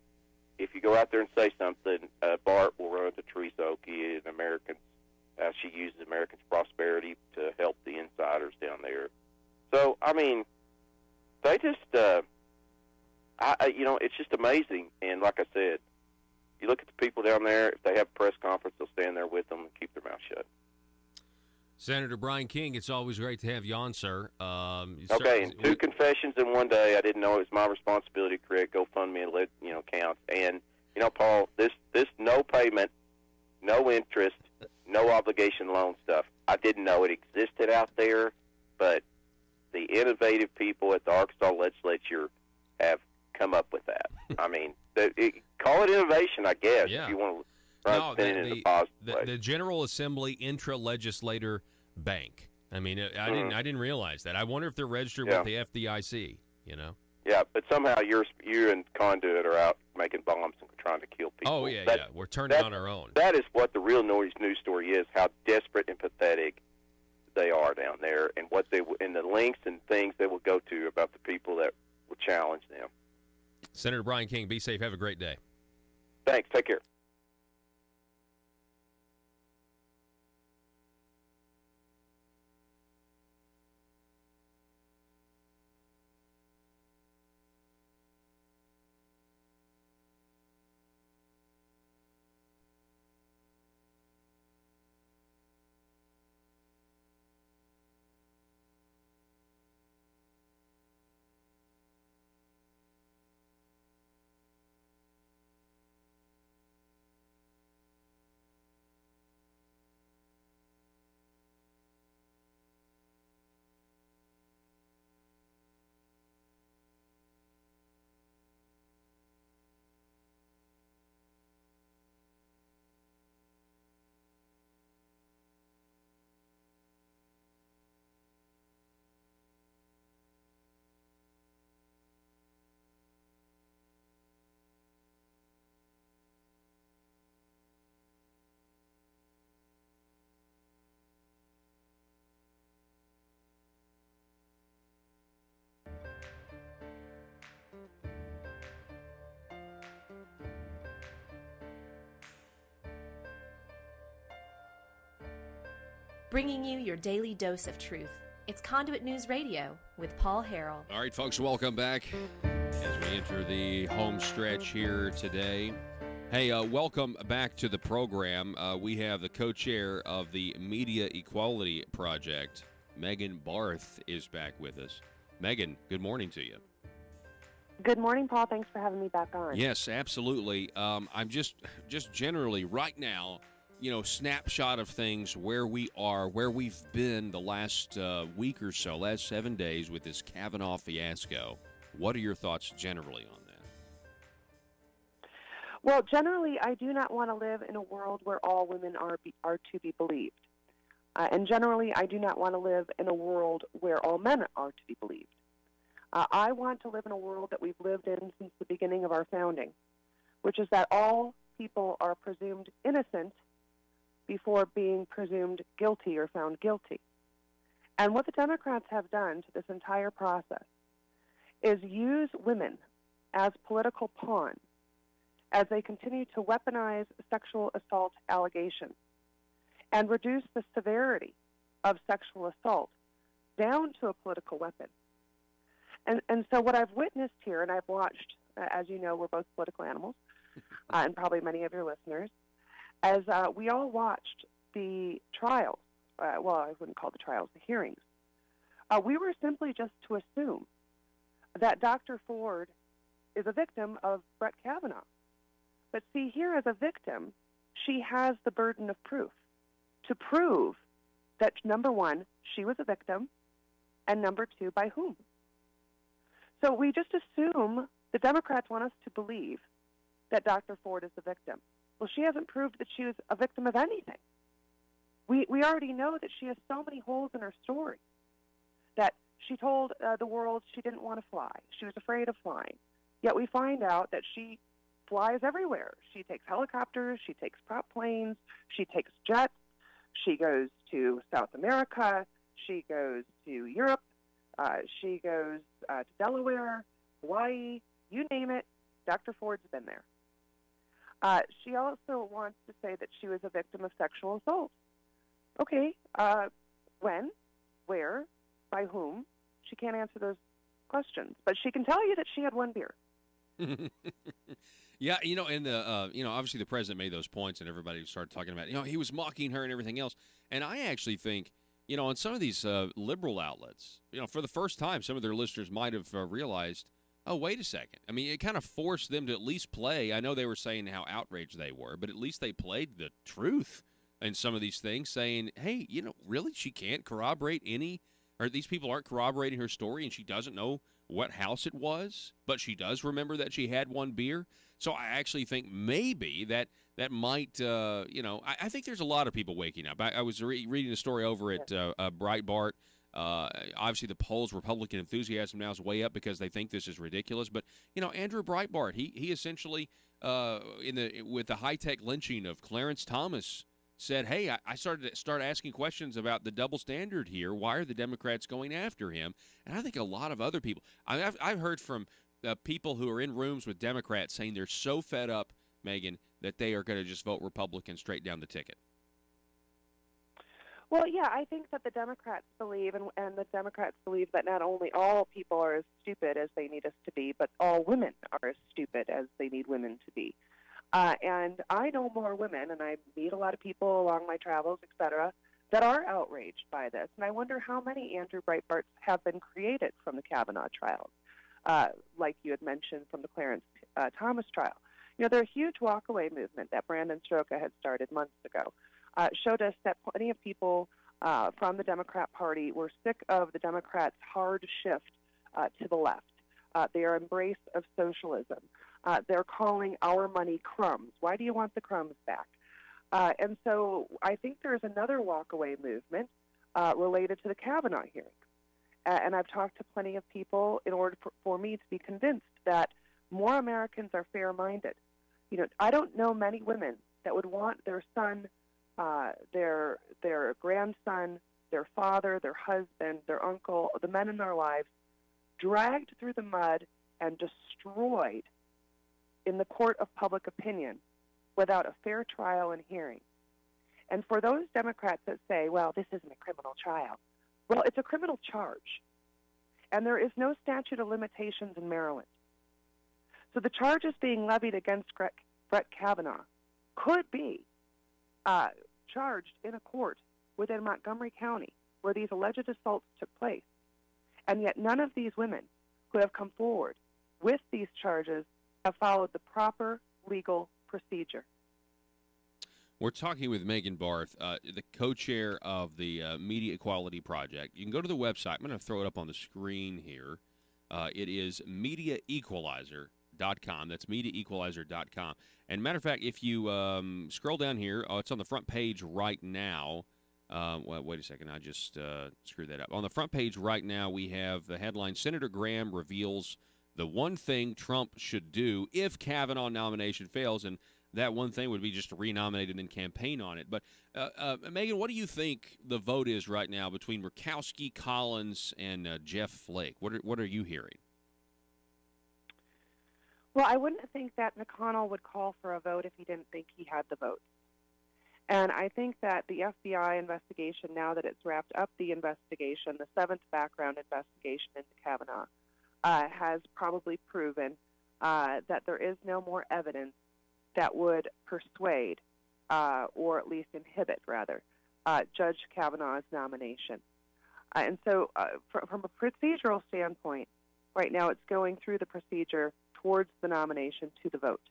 if you go out there and say something, Bart will run to Teresa Oakey and Americans. She uses Americans' prosperity to help the insiders down there. So, I mean, they just, it's just amazing. And like I said, you look at the people down there, if they have a press conference, they'll stand there with them and keep their mouth shut. Senator Brian King, it's always great to have you on, sir. Okay, and 2 confessions in one day. I didn't know it was my responsibility to create GoFundMe and let count. And Paul, this no payment, no interest, no obligation loan stuff. I didn't know it existed out there, but the innovative people at the Arkansas legislature have come up with that. I mean, call it innovation, I guess, if you want to spin it in a positive way. The General Assembly intra-legislator bank. I mean, I didn't realize that. I wonder if they're registered with the FDIC, Yeah, but somehow you and Conduit are out making bombs and trying to kill people. Oh, yeah. We're turning on our own. That is what the real news story is, how desperate and pathetic they are down there, and and the lengths and things they will go to about the people that will challenge them. Senator Brian King, be safe. Have a great day. Thanks. Take care. Bringing you your daily dose of truth. It's Conduit News Radio with Paul Harrell. All right, folks, welcome back as we enter the home stretch here today. Hey, welcome back to the program. We have the co-chair of the Media Equality Project, Megan Barth, is back with us. Megan, good morning to you. Good morning, Paul. Thanks for having me back on. Yes, absolutely. I'm just generally right now, snapshot of things, where we are, where we've been the last week or so, last 7 days with this Kavanaugh fiasco. What are your thoughts generally on that? Well, generally, I do not want to live in a world where all women are to be believed. And generally, I do not want to live in a world where all men are to be believed. I want to live in a world that we've lived in since the beginning of our founding, which is that all people are presumed innocent before being presumed guilty or found guilty. And what the Democrats have done to this entire process is use women as political pawns as they continue to weaponize sexual assault allegations and reduce the severity of sexual assault down to a political weapon. And so what I've witnessed here, and I've watched, as you know, we're both political animals, and probably many of your listeners, as we all watched the trials, well, I wouldn't call the trials, the hearings, we were simply just to assume that Dr. Ford is a victim of Brett Kavanaugh. But see, here as a victim, she has the burden of proof to prove that, number one, she was a victim, and number two, by whom. So we just assume the Democrats want us to believe that Dr. Ford is the victim. Well, she hasn't proved that she was a victim of anything. We already know that she has so many holes in her story, that she told the world she didn't want to fly. She was afraid of flying. Yet we find out that she flies everywhere. She takes helicopters, she takes prop planes, she takes jets, she goes to South America, she goes to Europe, she goes to Delaware, Hawaii, you name it, Dr. Ford's been there. She also wants to say that she was a victim of sexual assault. Okay, when, where, by whom? She can't answer those questions, but she can tell you that she had one beer. Yeah, and obviously the president made those points, and everybody started talking about, he was mocking her and everything else. And I actually think, on some of these liberal outlets, for the first time, some of their listeners might have realized, oh, wait a second. I mean, it kind of forced them to at least play. I know they were saying how outraged they were, but at least they played the truth in some of these things, saying, hey, really, she can't corroborate or these people aren't corroborating her story, and she doesn't know what house it was, but she does remember that she had one beer. So I actually think maybe that might, I think there's a lot of people waking up. I was reading a story over at Breitbart. Obviously, the polls, Republican enthusiasm now is way up because they think this is ridiculous. But, Andrew Breitbart, he essentially, with the high-tech lynching of Clarence Thomas, said, hey, I started asking questions about the double standard here. Why are the Democrats going after him? And I think a lot of other people, I've heard from people who are in rooms with Democrats saying they're so fed up, Megan, that they are going to just vote Republican straight down the ticket. Well, yeah, I think that the Democrats believe, and the Democrats believe that not only all people are as stupid as they need us to be, but all women are as stupid as they need women to be. And I know more women, and I meet a lot of people along my travels, et cetera, that are outraged by this. And I wonder how many Andrew Breitbarts have been created from the Kavanaugh trials, like you had mentioned from the Clarence Thomas trial. The huge walkaway movement that Brandon Stroka had started months ago showed us that plenty of people from the Democrat Party were sick of the Democrats' hard shift to the left, their embrace of socialism. They're calling our money crumbs. Why do you want the crumbs back? And so I think there's another walkaway movement related to the Kavanaugh hearings. And I've talked to plenty of people in order for me to be convinced that more Americans are fair-minded. I don't know many women that would want their son, their grandson, their father, their husband, their uncle, the men in their lives, dragged through the mud and destroyed in the court of public opinion without a fair trial and hearing. And for those Democrats that say, well, this isn't a criminal trial, well, it's a criminal charge. And there is no statute of limitations in Maryland. So the charges being levied against Brett Kavanaugh could be charged in a court within Montgomery County where these alleged assaults took place. And yet none of these women who have come forward with these charges have followed the proper legal procedure. We're talking with Megan Barth, the co-chair of the Media Equality Project. You can go to the website. I'm going to throw it up on the screen here. It is MediaEqualizer.com. That's MediaEqualizer.com. And matter of fact, if you scroll down here, it's on the front page right now. Well, wait a second. I just screwed that up. On the front page right now, we have the headline, Senator Graham reveals the one thing Trump should do if Kavanaugh nomination fails, and that one thing would be just to renominate and then campaign on it. But, Megan, what do you think the vote is right now between Murkowski, Collins, and Jeff Flake? What are you hearing? Well, I wouldn't think that McConnell would call for a vote if he didn't think he had the votes. And I think that the FBI investigation, now that it's wrapped up the investigation, the seventh background investigation into Kavanaugh, has probably proven that there is no more evidence that would persuade, or at least inhibit, rather, Judge Kavanaugh's nomination. And so from a procedural standpoint, right now it's going through the procedure towards the nomination to the vote.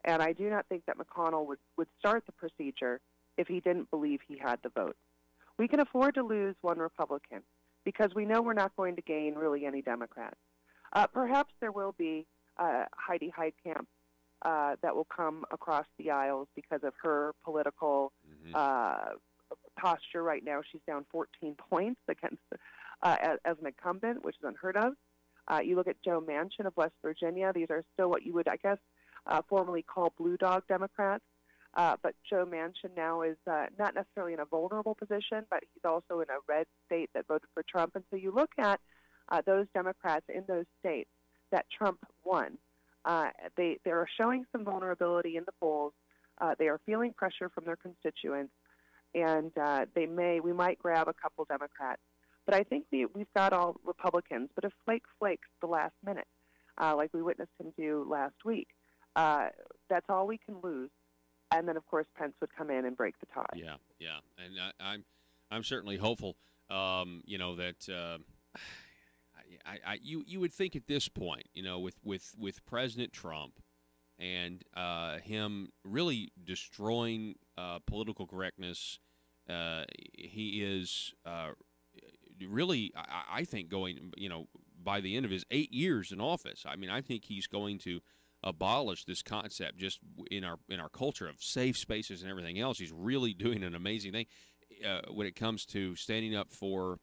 And I do not think that McConnell would start the procedure if he didn't believe he had the vote. We can afford to lose one Republican because we know we're not going to gain really any Democrats. Perhaps there will be Heidi Heitkamp that will come across the aisles because of her political posture right now. She's down 14 points against as an incumbent, which is unheard of. You look at Joe Manchin of West Virginia. These are still what you would, I guess, formerly call blue dog Democrats. But Joe Manchin now is not necessarily in a vulnerable position, but he's also in a red state that voted for Trump. And so you look at those Democrats in those states that Trump won. They are showing some vulnerability in the polls. They are feeling pressure from their constituents, and we might grab a couple Democrats. But I think we've got all Republicans. But if Flake flakes the last minute, like we witnessed him do last week, that's all we can lose. And then, of course, Pence would come in and break the tie. Yeah, and I'm certainly hopeful. That you would think at this point, with President Trump and him really destroying political correctness, he is really, I think, going, by the end of his 8 years in office. I mean, I think he's going to abolish this concept just in our culture of safe spaces and everything else. He's really doing an amazing thing when it comes to standing up for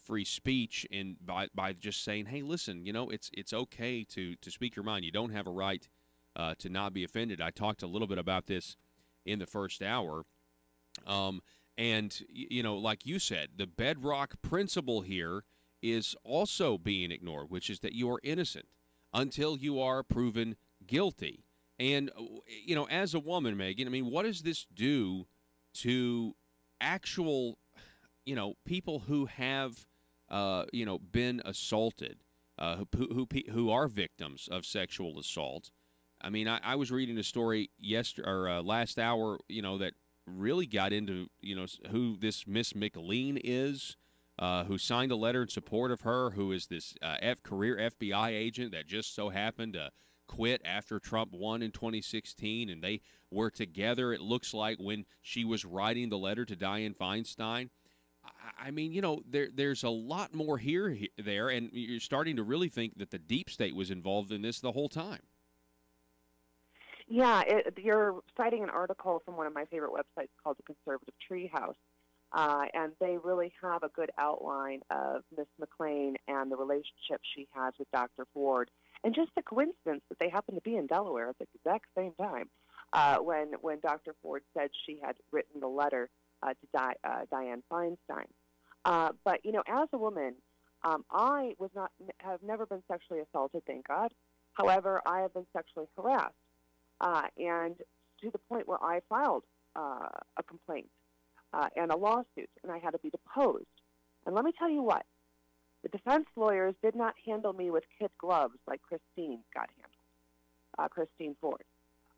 free speech, and by just saying, hey, listen, it's okay to speak your mind. You don't have a right to not be offended. I talked a little bit about this in the first hour, and like you said, the bedrock principle here is also being ignored, which is that you are innocent until you are proven guilty. And, as a woman, Megan, I mean, what does this do to actual, people who have, been assaulted, who are victims of sexual assault? I mean, I was reading a story last hour, that really got into, who this Miss McLean is, who signed a letter in support of her, who is this career FBI agent that just so happened to quit after Trump won in 2016, and they were together, it looks like, when she was writing the letter to Dianne Feinstein. I mean, there's a lot more there, and you're starting to really think that the deep state was involved in this the whole time. Yeah, you're citing an article from one of my favorite websites called The Conservative Treehouse, and they really have a good outline of Miss McLean and the relationship she has with Dr. Ford. And just the coincidence that they happen to be in Delaware at the exact same time when Dr. Ford said she had written the letter to Dianne Feinstein. But, as a woman, I have never been sexually assaulted, thank God. However, I have been sexually harassed, and to the point where I filed a complaint and a lawsuit, and I had to be deposed. And let me tell you what. The defense lawyers did not handle me with kid gloves like Christine got handled, Christine Ford.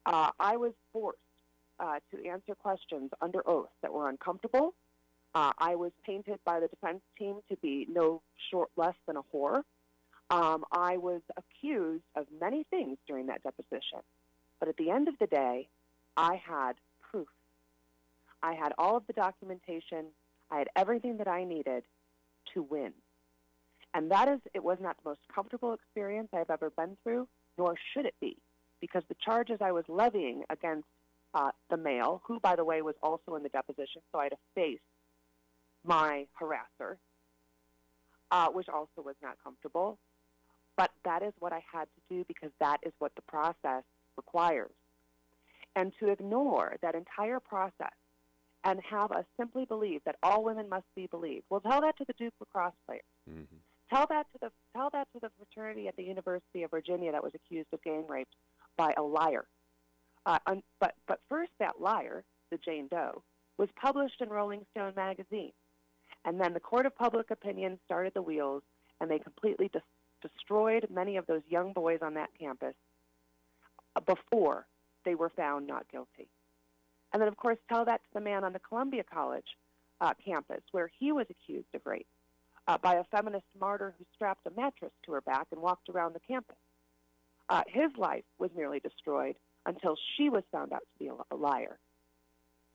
I was forced to answer questions under oath that were uncomfortable. I was painted by the defense team to be less than a whore. I was accused of many things during that deposition. But at the end of the day, I had proof. I had all of the documentation. I had everything that I needed to win. And it was not the most comfortable experience I've ever been through, nor should it be, because the charges I was levying against the male, who, by the way, was also in the deposition, so I had to face my harasser, which also was not comfortable. But that is what I had to do because that is what the process requires. And to ignore that entire process and have us simply believe that all women must be believed. Well, tell that to the Duke lacrosse players. Mm-hmm. Tell that to the fraternity at the University of Virginia that was accused of gang rape by a liar. But first, that liar, the Jane Doe, was published in Rolling Stone magazine, and then the court of public opinion started the wheels, and they completely destroyed many of those young boys on that campus before they were found not guilty. And then, of course, tell that to the man on the Columbia College campus where he was accused of rape by a feminist martyr who strapped a mattress to her back and walked around the campus. His life was nearly destroyed until she was found out to be a liar.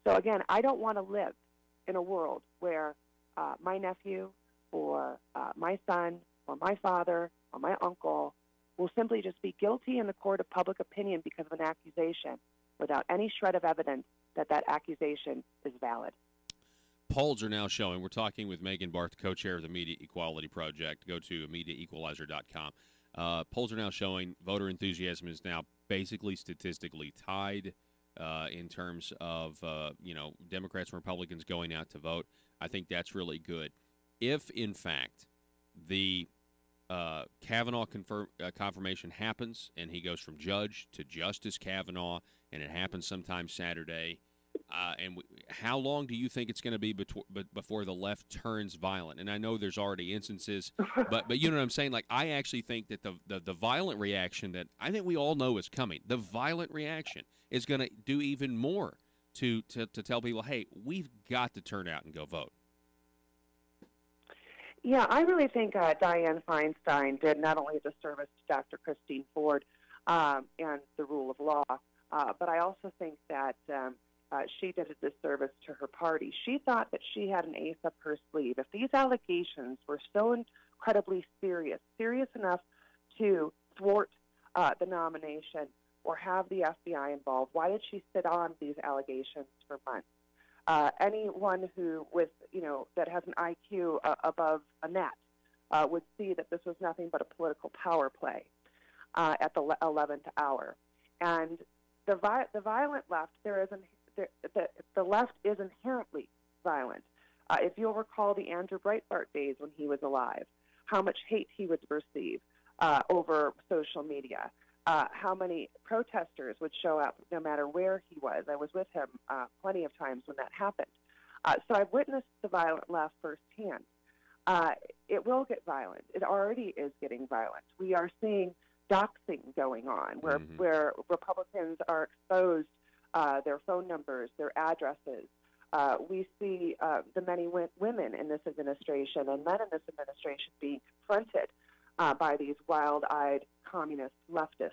So again, I don't want to live in a world where my nephew or my son or my father or my uncle will simply just be guilty in the court of public opinion because of an accusation without any shred of evidence that that accusation is valid. Polls are now showing. We're talking with Megan Barth, co-chair of the Media Equality Project. Go to MediaEqualizer.com. Polls are now showing voter enthusiasm is now basically statistically tied in terms of Democrats and Republicans going out to vote. I think that's really good. If, in fact, the Kavanaugh confirmation happens and he goes from judge to Justice Kavanaugh, and it happens sometime Saturday, how long do you think it's going to be before the left turns violent? And I know there's already instances, but you know what I'm saying? Like, I actually think that the violent reaction that I think we all know is coming, the violent reaction is going to do even more to tell people, hey, we've got to turn out and go vote. Yeah, I really think Dianne Feinstein did not only a disservice to Dr. Christine Ford and the rule of law, but I also think that she did a disservice to her party. She thought that she had an ace up her sleeve. If these allegations were so incredibly serious enough to thwart the nomination or have the FBI involved, why did she sit on these allegations for months? Anyone who that has an IQ above a net would see that this was nothing but a political power play at the 11th hour. And the violent left, the left is inherently violent. If you'll recall the Andrew Breitbart days when he was alive, how much hate he would receive over social media, how many protesters would show up no matter where he was. I was with him plenty of times when that happened. So I've witnessed the violent left firsthand. It will get violent. It already is getting violent. We are seeing doxing going on where Republicans are exposed their phone numbers, their addresses. We see the many women in this administration and men in this administration being confronted by these wild-eyed communist leftists.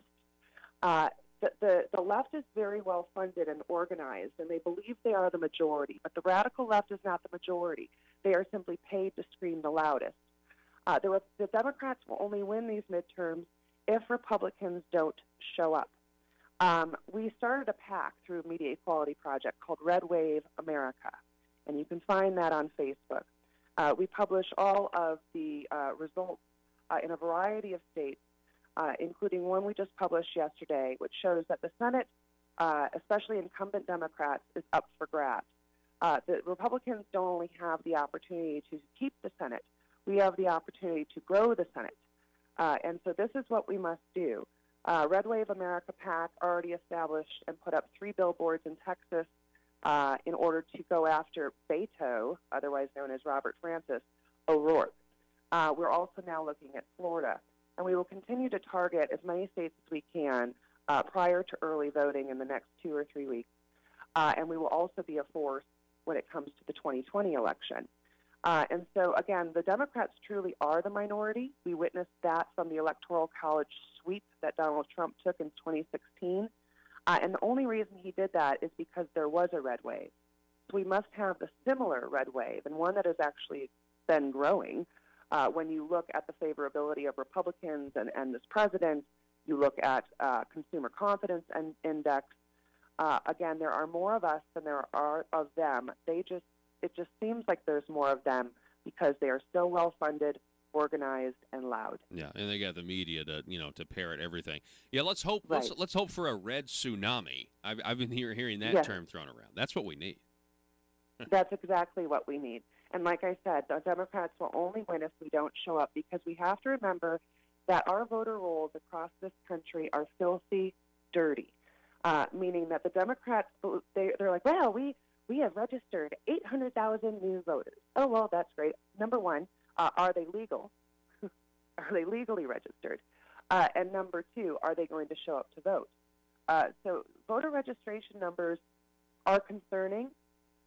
The left is very well funded and organized, and they believe they are the majority, but the radical left is not the majority. They are simply paid to scream the loudest. The Democrats will only win these midterms if Republicans don't show up. We started a PAC through Media Equality Project called Red Wave America, and you can find that on Facebook. We publish all of the results in a variety of states, including one we just published yesterday, which shows that the Senate, especially incumbent Democrats, is up for grabs. The Republicans don't only have the opportunity to keep the Senate, we have the opportunity to grow the Senate. And so this is what we must do. Red Wave America PAC already established and put up 3 billboards in Texas in order to go after Beto, otherwise known as Robert Francis O'Rourke. We're also now looking at Florida, and we will continue to target as many states as we can prior to early voting in the next 2 or 3 weeks. And we will also be a force when it comes to the 2020 election. And so, again, the Democrats truly are the minority. We witnessed that from the Electoral College sweep that Donald Trump took in 2016. And the only reason he did that is because there was a red wave. So we must have a similar red wave, and one that has actually been growing. When you look at the favorability of Republicans and this president, you look at consumer confidence index. Again, there are more of us than there are of them. It just seems like there's more of them because they are so well-funded, organized, and loud. Yeah, and they got the media to parrot everything. Yeah, let's hope. Right. Let's hope for a red tsunami. I've been hearing that term thrown around. That's what we need. That's exactly what we need. And like I said, the Democrats will only win if we don't show up, because we have to remember that our voter rolls across this country are filthy, dirty, meaning that the Democrats, they're like, well, we have registered 800,000 new voters. Oh, well, that's great. Number one, are they legal? Are they legally registered? And number two, are they going to show up to vote? So voter registration numbers are concerning,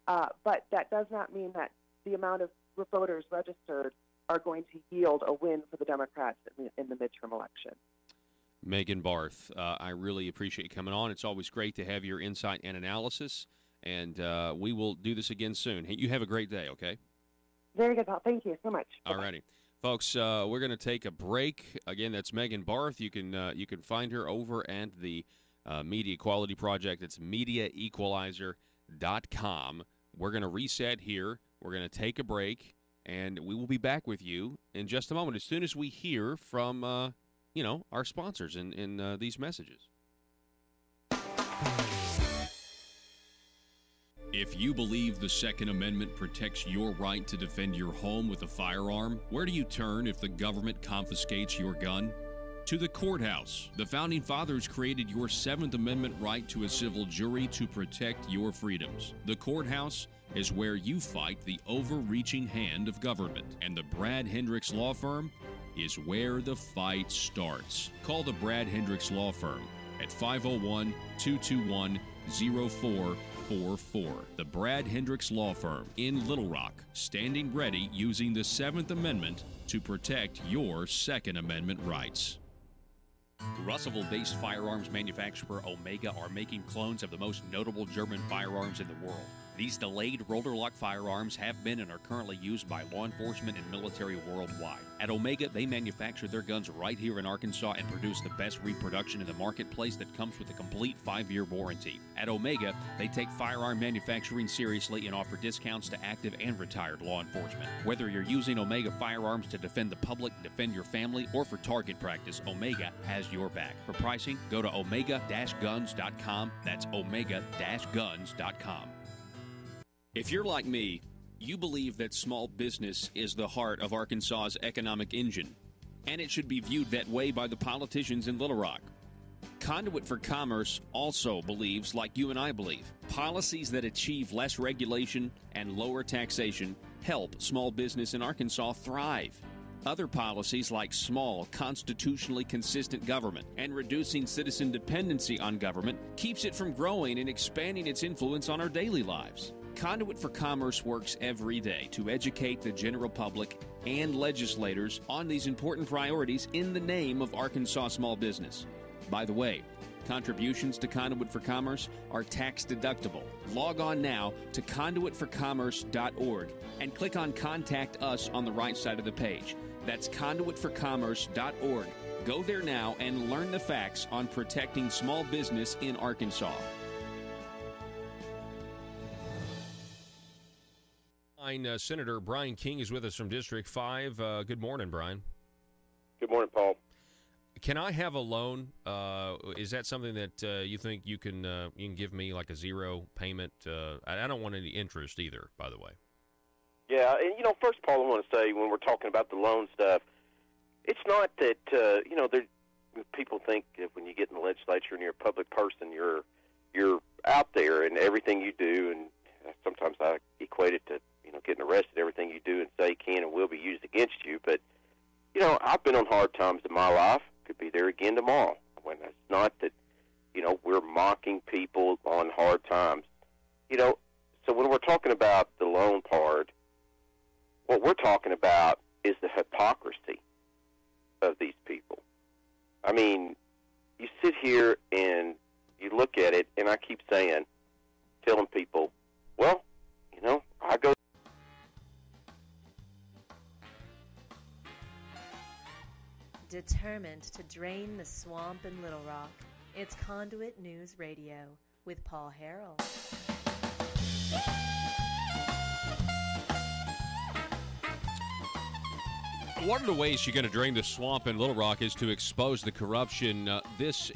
but that does not mean that the amount of voters registered are going to yield a win for the Democrats in the midterm election. Megan Barth. I really appreciate you coming on. It's always great to have your insight and analysis, and we will do this again soon. Hey, you have a great day, okay? Very good, Paul. Thank you so much. All righty. Folks, we're going to take a break. Again, that's Megan Barth. You can find her over at the Media Equality Project. It's MediaEqualizer.com. We're going to reset here. We're going to take a break, and we will be back with you in just a moment as soon as we hear from, our sponsors in these messages. If you believe the Second Amendment protects your right to defend your home with a firearm, where do you turn if the government confiscates your gun? To the courthouse. The Founding Fathers created your Seventh Amendment right to a civil jury to protect your freedoms. The courthouse is where you fight the overreaching hand of government. And the Brad Hendricks Law Firm is where the fight starts. Call the Brad Hendricks Law Firm at 501-221-0444. The Brad Hendricks Law Firm in Little Rock, standing ready using the Seventh Amendment to protect your Second Amendment rights. Russellville-based firearms manufacturer Omega are making clones of the most notable German firearms in the world. These delayed rotor-lock firearms have been and are currently used by law enforcement and military worldwide. At Omega, they manufacture their guns right here in Arkansas and produce the best reproduction in the marketplace that comes with a complete 5-year warranty. At Omega, they take firearm manufacturing seriously and offer discounts to active and retired law enforcement. Whether you're using Omega firearms to defend the public, defend your family, or for target practice, Omega has your back. For pricing, go to omega-guns.com. That's omega-guns.com. If you're like me, you believe that small business is the heart of Arkansas's economic engine, and it should be viewed that way by the politicians in Little Rock. Conduit for Commerce also believes, like you and I believe, policies that achieve less regulation and lower taxation help small business in Arkansas thrive. Other policies like small, constitutionally consistent government and reducing citizen dependency on government keeps it from growing and expanding its influence on our daily lives. Conduit for Commerce works every day to educate the general public and legislators on these important priorities in the name of Arkansas small business. By the way, contributions to Conduit for Commerce are tax deductible. Log on now to conduitforcommerce.org and click on Contact Us on the right side of the page. That's conduitforcommerce.org. Go there now and learn the facts on protecting small business in Arkansas. Senator Brian King is with us from District 5. Good morning, Brian. Good morning, Paul. Can I have a loan? Is that something that you think you can give me, like a zero payment? I don't want any interest either, by the way. Yeah, and, first, Paul, I want to say when we're talking about the loan stuff, it's not that, people think that when you get in the legislature and you're a public person, you're out there and everything you do, and sometimes I equate it to, getting arrested, everything you do and say can and will be used against you. But, I've been on hard times in my life. Could be there again tomorrow. When it's not that, we're mocking people on hard times. So when we're talking about the loan part, what we're talking about is the hypocrisy of these people. I mean, you sit here and you look at it, and I keep telling people, well, I go. Determined to drain the swamp in Little Rock, it's Conduit News Radio with Paul Harrell. One of the ways you're going to drain the swamp in Little Rock is to expose the corruption. This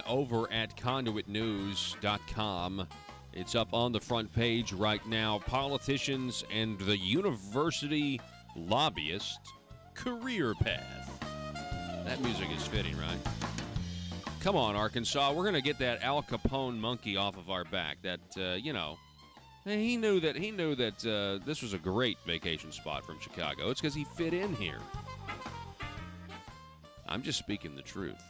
over at conduitnews.com. It's up on the front page right now. Politicians and the university lobbyist career path. That music is fitting, right? Come on, Arkansas. We're going to get that Al Capone monkey off of our back. That, he knew that this was a great vacation spot from Chicago. It's because he fit in here. I'm just speaking the truth.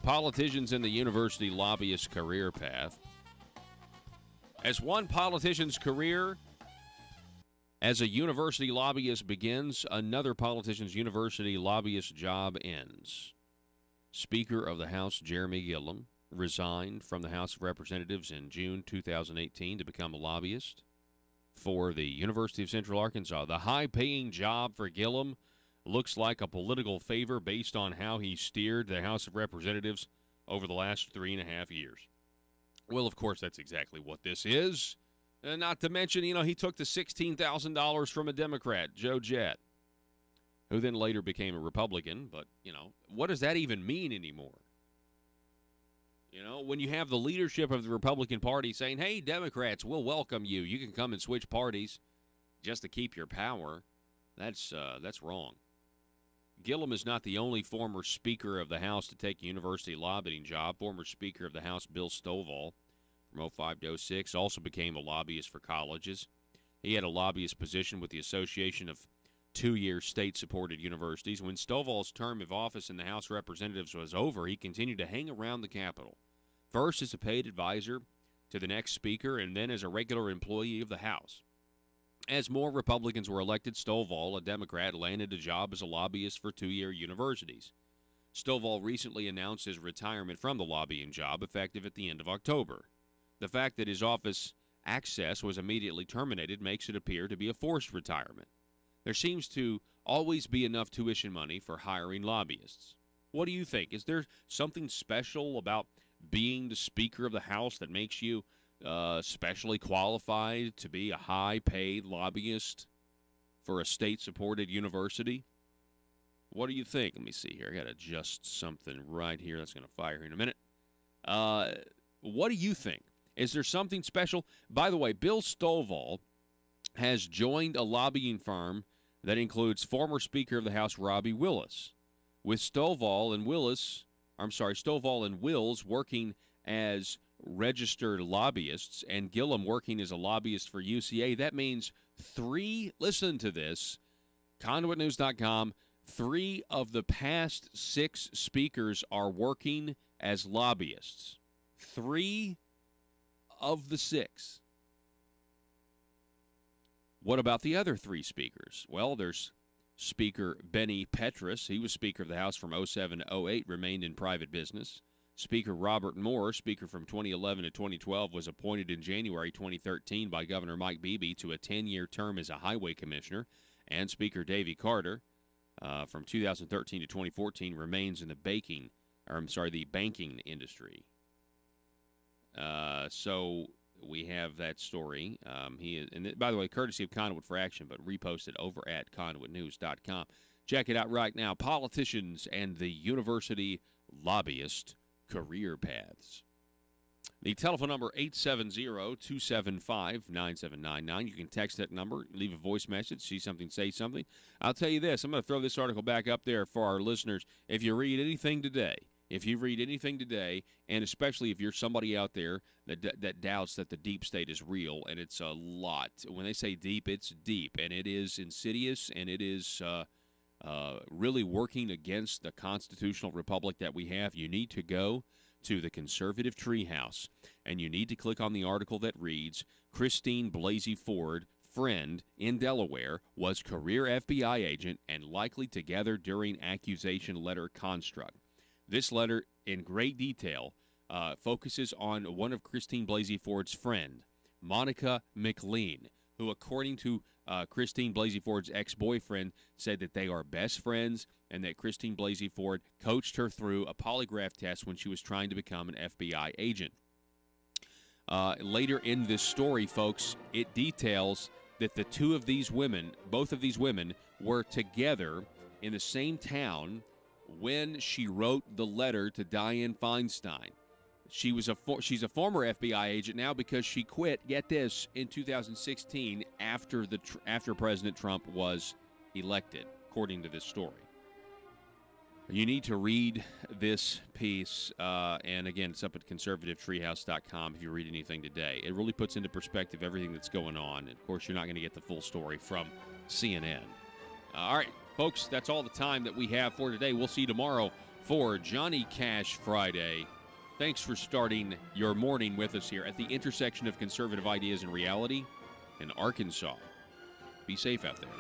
Politicians in the university lobbyist career path. As one politician's career as a university lobbyist begins, another politician's university lobbyist job ends. Speaker of the House Jeremy Gillum resigned from the House of Representatives in June 2018 to become a lobbyist for the University of Central Arkansas. The high-paying job for Gillum looks like a political favor based on how he steered the House of Representatives over the last 3.5 years. Well, of course, that's exactly what this is. And not to mention, he took the $16,000 from a Democrat, Joe Jett, who then later became a Republican. But, what does that even mean anymore? When you have the leadership of the Republican Party saying, hey, Democrats, we'll welcome you. You can come and switch parties just to keep your power. That's wrong. Gillum is not the only former Speaker of the House to take a university lobbying job. Former Speaker of the House Bill Stovall from 05 to 06 also became a lobbyist for colleges. He had a lobbyist position with the Association of Two-Year State-Supported Universities. When Stovall's term of office in the House of Representatives was over, he continued to hang around the Capitol, first as a paid advisor to the next speaker and then as a regular employee of the House. As more Republicans were elected, Stovall, a Democrat, landed a job as a lobbyist for two-year universities. Stovall recently announced his retirement from the lobbying job, effective at the end of October. The fact that his office access was immediately terminated makes it appear to be a forced retirement. There seems to always be enough tuition money for hiring lobbyists. What do you think? Is there something special about being the Speaker of the House that makes you specially qualified to be a high-paid lobbyist for a state-supported university? What do you think? Let me see here. I got to adjust something right here. That's going to fire here in a minute. What do you think? Is there something special? By the way, Bill Stovall has joined a lobbying firm that includes former Speaker of the House Robbie Willis. With Stovall and Wills working as registered lobbyists and Gillum working as a lobbyist for UCA, that means listen to this, conduitnews.com, 3 of the past 6 speakers are working as lobbyists. 3 of the 6. What about the other 3 speakers? Well, there's Speaker Benny Petrus. He was Speaker of the House from 07 to 08, remained in private business. Speaker Robert Moore, Speaker from 2011 to 2012, was appointed in January 2013 by Governor Mike Beebe to a 10-year term as a highway commissioner. And Speaker Davy Carter, from 2013 to 2014, remains in the banking industry. So we have that story. And by the way, courtesy of Conduit for Action, but reposted over at conduitnews.com. Check it out right now. Politicians and the university lobbyist career paths. The telephone number, 870-275-9799. You can text that number, leave a voice message, see something, say something. I'll tell you this. I'm going to throw this article back up there for our listeners. If you read anything today, and especially if you're somebody out there that doubts that the deep state is real, and it's a lot. When they say deep, it's deep, and it is insidious, and it is really working against the constitutional republic that we have, you need to go to the Conservative Treehouse, and you need to click on the article that reads, Christine Blasey Ford, friend in Delaware, was career FBI agent and likely together during accusation letter construct. This letter, in great detail, focuses on one of Christine Blasey Ford's friend, Monica McLean, who, according to Christine Blasey Ford's ex-boyfriend, said that they are best friends and that Christine Blasey Ford coached her through a polygraph test when she was trying to become an FBI agent. Later in this story, folks, it details that both of these women, were together in the same town when she wrote the letter to Dianne Feinstein. She's a former FBI agent now because she quit, get this, in 2016 after President Trump was elected, according to this story. You need to read this piece, and again, it's up at conservativetreehouse.com if you read anything today. It really puts into perspective everything that's going on. And of course, you're not going to get the full story from CNN. All right, folks, that's all the time that we have for today. We'll see you tomorrow for Johnny Cash Friday. Thanks for starting your morning with us here at the intersection of conservative ideas and reality in Arkansas. Be safe out there.